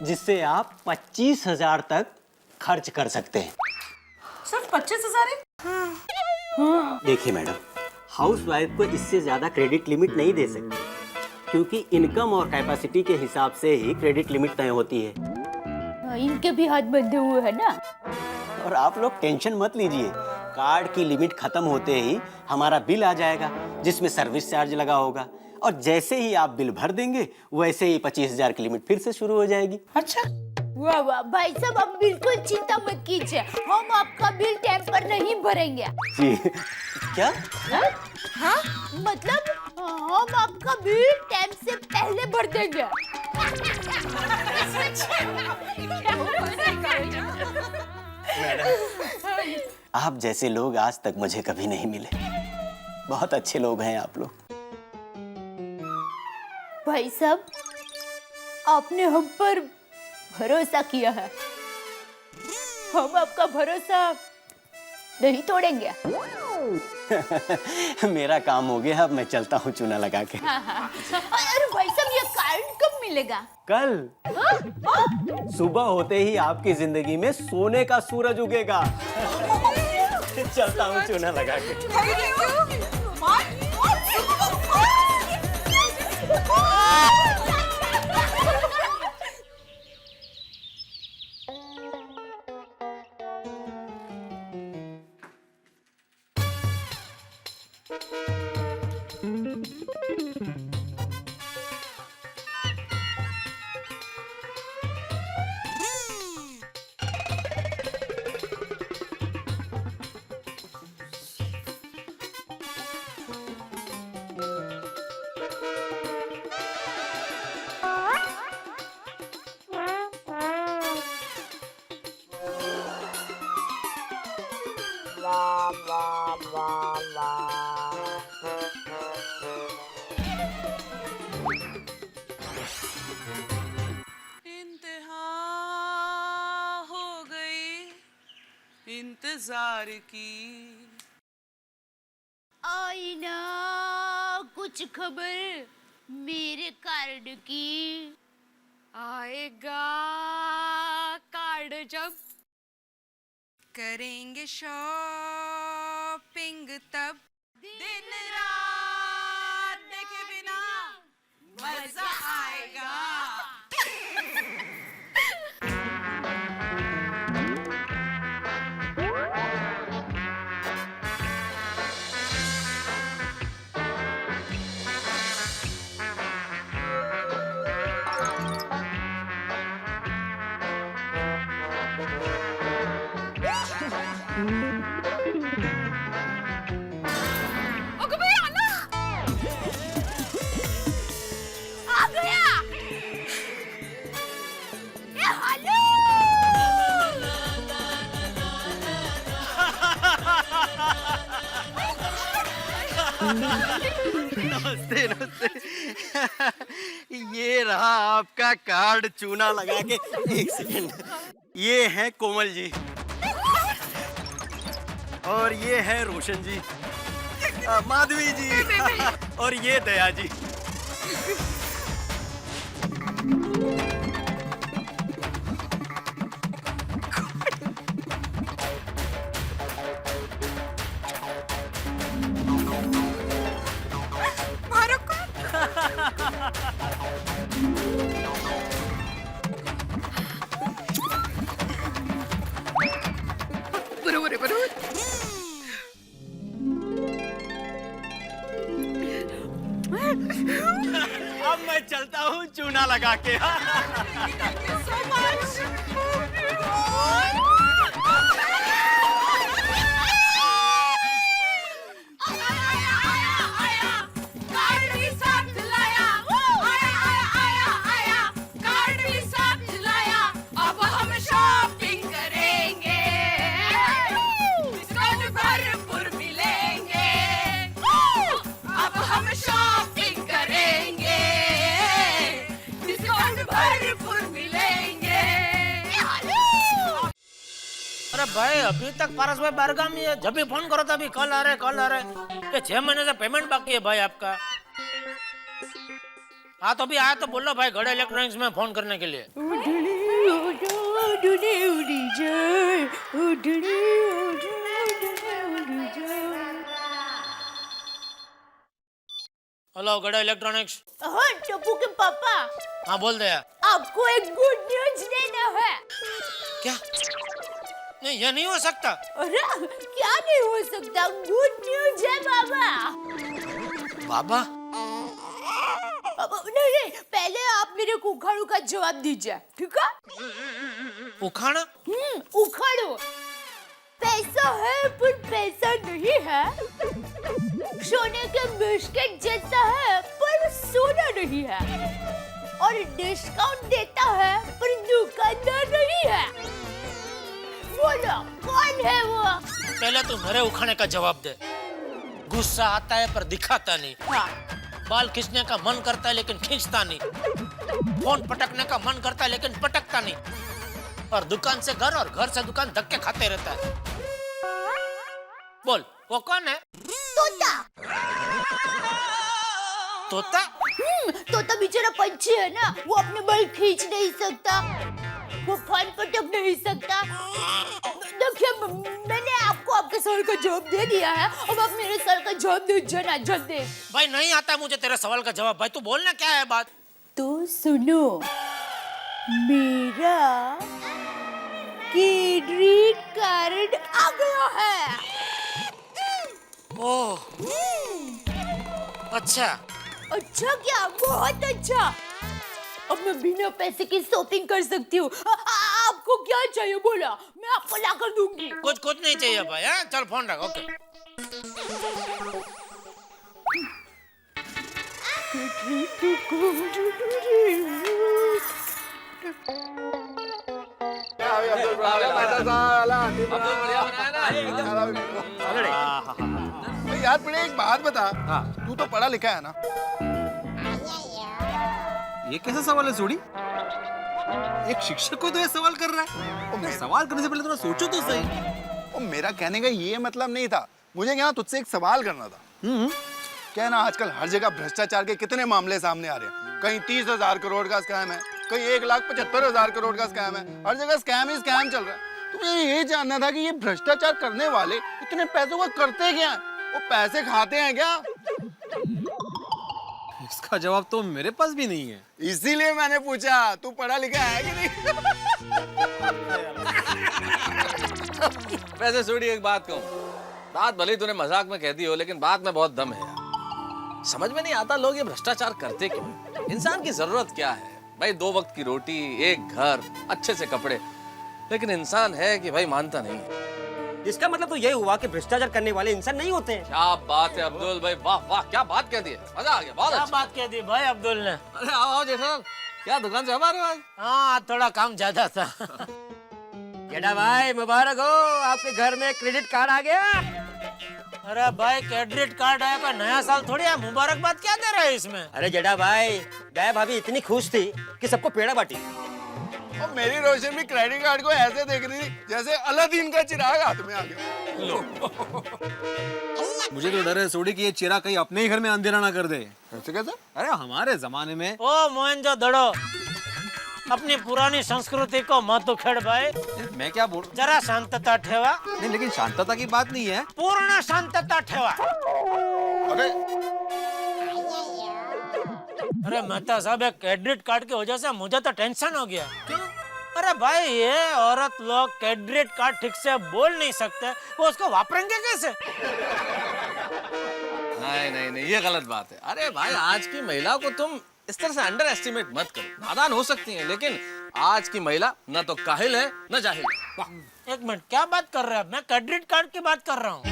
जिससे आप 25,000 तक खर्च कर सकते हैं। सिर्फ 25,000 है? देखिए मैडम, हाउसवाइफ को इससे ज्यादा क्रेडिट लिमिट नहीं दे सकते, क्योंकि इनकम और कैपेसिटी के हिसाब से ही क्रेडिट लिमिट तय होती है। इनके भी हाथ बंधे हुए हैं ना। और आप लोग टेंशन मत लीजिए, कार्ड की लिमिट खत्म होते ही हमारा बिल आ जाएगा, जिसमें सर्विस चार्ज लगा होगा, और जैसे ही आप बिल भर देंगे वैसे ही 25,000 की लिमिट फिर से शुरू हो जाएगी। अच्छा। वाह वाह भाई साहब, आप बिल्कुल चिंता मत कीजिए, हम आपका बिल टाइम पर नहीं भरेंगे। जी क्या? हाँ? मतलब हम आपका बिल टाइम से पहले भर देंगे। आप जैसे लोग आज तक मुझे कभी नहीं मिले, बहुत अच्छे लोग हैं आप लोग। भाई साहब, आपने हम पर भरोसा किया है, हम आपका भरोसा नहीं तोड़ेंगे। मेरा काम हो गया, अब मैं चलता हूँ चूना लगा के। हाँ। अरे भाई साहब, ये कार्ड कब मिलेगा? कल सुबह होते ही आपकी जिंदगी में सोने का सूरज उगेगा। चलता हूँ चूना लगा के। इंतजार की। आई ना कुछ खबर मेरे कार्ड की? आएगा कार्ड जब करेंगे शॉपिंग, तब दिन रात देखे बिना मजा आएगा। नमस्ते नमस्ते। ये रहा आपका कार्ड चूना लगा के। एक सेकंड, ये है कोमल जी। और ये है रोशन जी, माधवी जी और ये दया जी। बरोबर आहे, बरोबर. अब मैं चलता हूँ चूना लगा के। अब हम शॉपिंग करेंगे, डिस्काउंट भरपूर मिलेंगे। अब हम शॉपिंग करेंगे, डिस्काउंट भरपूर मिलेंगे। अरे भाई अभी तक पारस भाई बारगामी है, जब भी फोन करो तभी कल आ रहे कल आ रहे। ये 6 महीने से पेमेंट बाकी है भाई आपका। हाँ तो अभी आया तो बोलो भाई गढ़ इलेक्ट्रॉनिक्स में फोन करने के लिए। हेलो गढ़ इलेक्ट्रॉनिक्स। हाँ टप्पू के पापा, हाँ बोल दे। आपको एक गुड न्यूज देना है। क्या? नहीं ये नहीं हो सकता। अरे क्या नहीं हो सकता, गुड न्यूज है बाबा। बाबा नहीं, पहले आप मेरे को उखाड़ू का जवाब दीजिए, ठीक है? उखाड़ा? उखाड़ो। पैसा है पर पैसा नहीं है, सोने के बिस्किट जैसा है पर सोना नहीं है, और डिस्काउंट देता है पर दुकानदार नहीं है। बोलो कौन है वो? पहले तू मेरे उखाड़े का जवाब दे। गुस्सा आता है पर दिखाता नहीं। हाँ। बाल खींचने का मन करता है लेकिन खींचता नहीं। फोन पटकने का मन करता है लेकिन पटकता नहीं। और दुकान से घर और घर से दुकान धक्के खाते रहता है। बोल वो कौन है? तोता। तोता? तोता बेचारा पंछी है ना, वो अपने बाल खींच नहीं सकता, वो फोन पटक नहीं सकता। देखिए मैंने आपको आपके सवाल का जवाब दे दिया है, अब आप मेरे सवाल का जवाब दीजिए ना जल्दी। भाई नहीं आता मुझे तेरे सवाल का जवाब। भाई तू बोलना क्या है बात? तो सुनो, मेरा क्रेडिट कार्ड आ गया है। ओह अच्छा। अच्छा क्या? बहुत अच्छा। अब मैं बिना पैसे की शॉपिंग कर सकती हूँ। आपको क्या चाहिए बोला, मैं आपको ला कर दूंगी। कुछ नहीं चाहिए भाई। हाँ चल फोन रख। ओके यार पढ़े एक बात बता, तू तो पढ़ा लिखा है ना? ये कैसा सवाल है सोडी? एक शिक्षक को तो ये सवाल कर रहा है। सवाल करने से पहले थोड़ा सोचो तो सही। मेरा कहने का ये मतलब नहीं था, मुझे क्या तुझसे एक सवाल करना था। क्या है ना, आजकल हर जगह भ्रष्टाचार के कितने मामले सामने आ रहे हैं। कहीं 30,000 करोड़ का स्कैम है, कहीं 1,75,000 करोड़ का स्कैम है। हर जगह स्कैम ही स्कैम चल रहा है। तो मुझे ये जानना था कि ये भ्रष्टाचार करने वाले इतने पैसों का करते क्या है? वो पैसे खाते हैं क्या? इसका जवाब तो मेरे पास भी नहीं है, इसीलिए मैंने पूछा, तू पढ़ा लिखा है कि नहीं? वैसे सोडी एक बात कहूँ, बात भले तूने मजाक में कह दी हो, लेकिन बात में बहुत दम है यार। समझ में नहीं आता लोग ये भ्रष्टाचार करते क्यों। इंसान की जरूरत क्या है भाई? 2 वक्त की रोटी, एक घर, अच्छे से कपड़े, लेकिन इंसान है कि भाई मानता नहीं है। इसका मतलब तो यही हुआ कि भ्रष्टाचार करने वाले इंसान नहीं होते हैं। क्या बात है अब्दुल भाई, वाह वाह, क्या बात कह दी है, मजा आ गया। बहुत क्या अच्छा बात कह दी भाई अब्दुल ने। अरे आओ आओ जेठालाल, क्या दुकान से हमारे आज? हाँ थोड़ा काम ज्यादा था। जेठा भाई मुबारक हो, आपके घर में क्रेडिट कार्ड आ गया। अरे भाई क्रेडिट कार्ड आया, कोई नया साल थोड़ी है, मुबारकबाद क्या दे रहे हैं इसमें? अरे जेठा भाई, दया भाभी इतनी खुश थी कि सबको पेड़ा बांटी। और मेरी रोशन भी क्रेडिट कार्ड को ऐसे देख रही थी जैसे अलादीन का चिराग हाथ में आ गया। लो मुझे तो डर है सोडी कि ये चिराग कहीं अपने ही घर में अंधेरा ना कर दे। ऐसे कैसे? अरे हमारे जमाने में ओ मोहनजोदड़ो, अपनी पुरानी संस्कृति को मत उखेड़ भाई। मैं क्या बोल जरा शांतता ठेवा। नहीं लेकिन शांतता की बात नहीं है। पूर्ण शांतता ठेवा। अरे अरे मेहता साहब, क्रेडिट कार्ड की वजह से मुझे तो टेंशन हो गया। क्यों? अरे भाई, ये औरत लोग क्रेडिट कार्ड ठीक से बोल नहीं सकते, वो उसको वापरेंगे कैसे? नहीं ये गलत बात है। अरे भाई, आज की महिला को तुम इस तरह से अंडर एस्टिमेट मत करो। नादान हो सकती हैं, लेकिन आज की महिला न तो काहिल है न जाहिल। एक मिनट, क्या बात कर रहे हैं? मैं क्रेडिट कार्ड की बात कर रहा हूँ।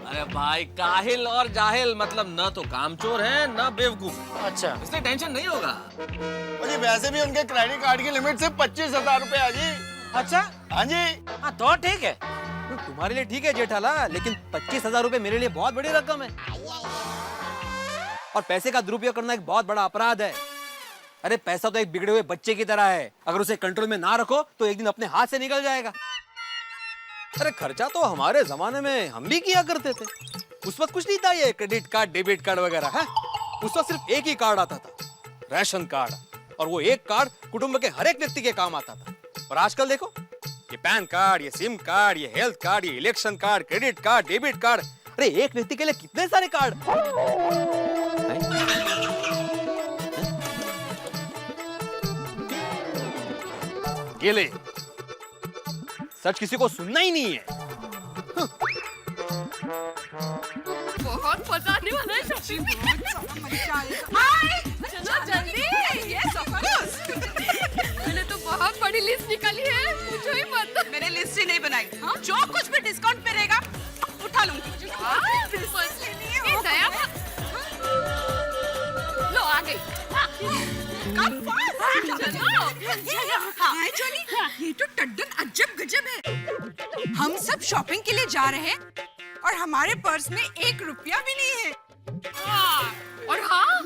अरे भाई, काहिल और जाहिल मतलब न तो कामचोर है न बेवकूफ। अच्छा, इसलिए टेंशन नहीं होगा। जी वैसे भी उनके क्रेडिट कार्ड की लिमिट सिर्फ 25,000 रुपए है जी। अच्छा, हाँ जी। हाँ तो ठीक है। तुम्हारे लिए ठीक है जेठाला, लेकिन 25,000 रुपए मेरे लिए बहुत बड़ी रकम है। और पैसे का दुरुपयोग करना एक बहुत बड़ा अपराध है। अरे पैसा तो एक बिगड़े हुए बच्चे की तरह है, अगर उसे कंट्रोल में ना रखो तो एक दिन अपने हाथ से निकल जाएगा। अरे खर्चा तो हमारे जमाने में हम भी किया करते थे। उस वक्त कुछ नहीं था ये क्रेडिट कार्ड, डेबिट कार्ड वगैरह है। उस वक्त सिर्फ एक ही कार्ड आता था, राशन कार्ड, और वो एक कार्ड कुटुंब के हर एक व्यक्ति के काम आता था। और आजकल देखो, ये पैन कार्ड, ये सिम कार्ड, ये हेल्थ कार्ड, ये election card, credit card, debit card, अरे एक व्यक्ति के लिए कितने सारे कार्ड। ये ले, सच किसी को सुनना ही नहीं है। बहुत मजा आने वाला है शॉपिंग। चलो जल्दी। Yes of course. मैंने तो बहुत बड़ी लिस्ट निकाली है, मुझे ही मत। मैंने लिस्ट ही नहीं बनाई। जो कुछ भी डिस्काउंट पे रहेगा उठा लूंगी। ये दया लो आ गई। ये तो टड्डन अजब गजब है। हम सब शॉपिंग के लिए जा रहे हैं और हमारे पर्स में 1 रुपया भी नहीं है। और हाँ,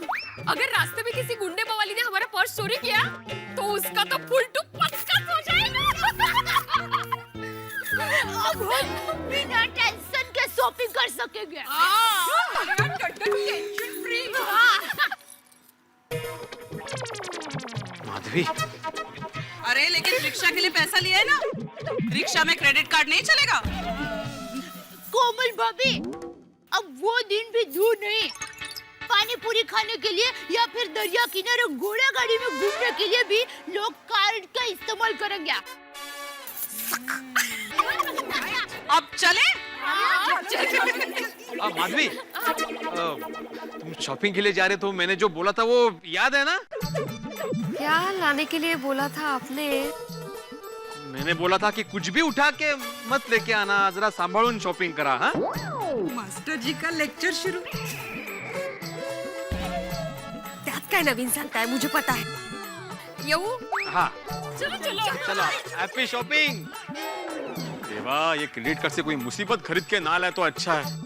अगर रास्ते में किसी गुंडे बवाली ने हमारा पर्स चोरी किया तो उसका तो फुल टू पचकस हो जाएगा। अब हम बिना टेंशन के शॉपिंग कर सकेंगे। Tension free. माधवी, अरे लेकिन रिक्शा के लिए पैसा लिया है ना, रिक्शा में क्रेडिट कार्ड नहीं चलेगा। कोमल भाभी, अब वो दिन भी दूर नहीं। पानी पूरी खाने के लिए या फिर दरिया किनारे घोड़ा गाड़ी में घूमने के लिए भी लोग कार्ड का इस्तेमाल करेंगे। अब चले? माधवी, तुम शॉपिंग के लिए जा रहे तो मैंने जो बोला था वो याद है ना? क्या लाने के लिए बोला था आपने? मैंने बोला था कि कुछ भी उठा के मत लेके आना, जरा सांभाळून शॉपिंग करा। हाँ, मास्टर जी का लेक्चर शुरू। त्यात काय नवीन सांगताय, मुझे पता है। येऊ? हाँ, चलो चलो चलो, हैप्पी शॉपिंग। देवा, ये क्रेडिट कार्ड से कोई मुसीबत खरीद के ना लाए तो अच्छा है।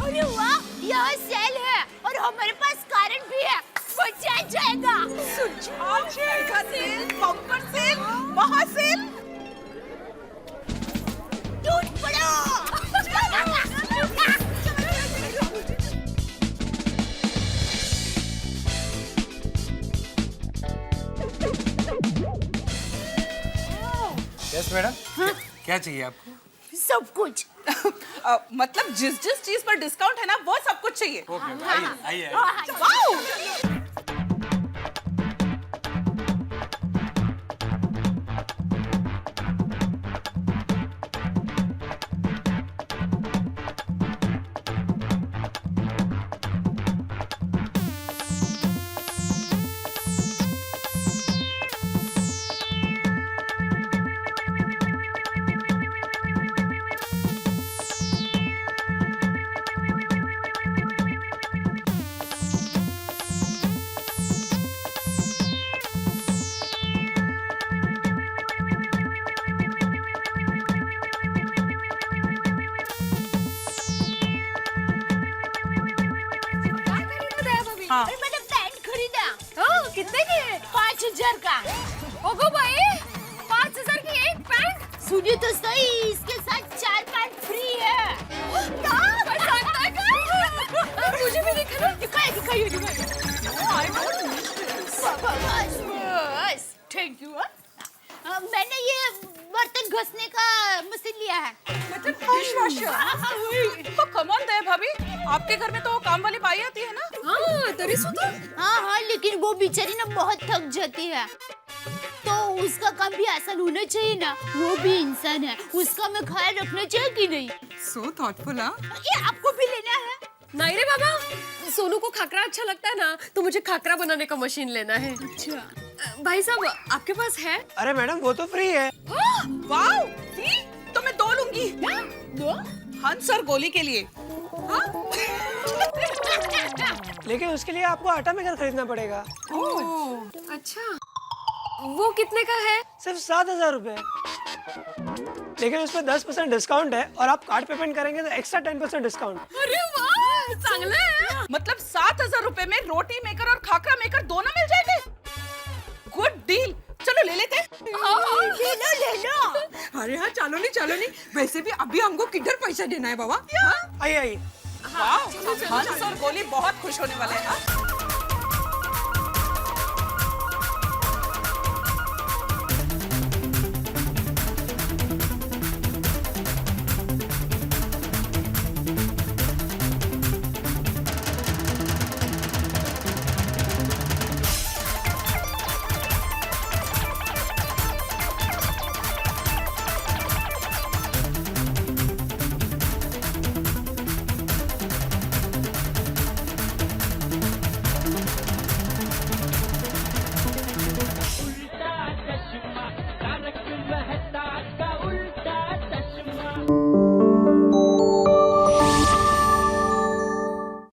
अरे वाह, यह सेल है और हमारे पास कारण भी है। बचा जाएगा। जाएगा सेल, बम्पर सेल, महासेल। टूट पड़ो। यस मैडम, क्या चाहिए आपको? सब कुछ। मतलब जिस जिस चीज पर डिस्काउंट है ना, वो सब कुछ चाहिए। आइए। वाओ! हाँ। अरे मैंने पैंट खरीदा। हाँ, कितने की है? 5000 का। ओगो भाई 5000 की एक पैंट? सुनिए तो सही, इसके साथ 4 पैंट फ्री है। मुझे भी दिखाना। दिखाइए। बस, थैंक यू। मैंने ये बर्तन घसने का मशीन लिया है। मतलब डिशवॉशर। तो कमाल है भाभी, आपके घर में तो काम वाली बाई आती है ना? हाँ, तरी सुतो। हाँ, लेकिन वो बेचारी ना बहुत थक जाती है, तो उसका काम भी आसान होना चाहिए ना। वो भी इंसान है, उसका मैं ख्याल रखना चाहिए कि नहीं? So thoughtful, हाँ? ये आपको भी लेना है? नहीं रे बाबा, सोनू को खाकरा अच्छा लगता है ना, तो मुझे खाकरा बनाने का मशीन लेना है। अच्छा। भाई साहब, आपके पास है? अरे मैडम वो तो फ्री है। Wow, free? तो मैं 2 लूंगी। 2? हंस और गोली के लिए। हाँ? लेकिन उसके लिए आपको आटा मेकर खरीदना पड़ेगा। ओह, अच्छा। वो कितने का है? सिर्फ 7000 रुपए। लेकिन उसमें 10% डिस्काउंट है और आप कार्ड पेमेंट करेंगे तो एक्स्ट्रा 10% डिस्काउंट। अरे वाह, चांगलं है। मतलब 7000 रुपए में रोटी मेकर और खाकरा मेकर दोनों मिल जाएंगे? गुड डील, चलो ले लेते। ले लो। अरे हाँ, चलो नहीं। वैसे भी अभी हमको किधर पैसा देना है बाबा? आइए। वाह, हंस और गोली बहुत खुश होने वाले हैं।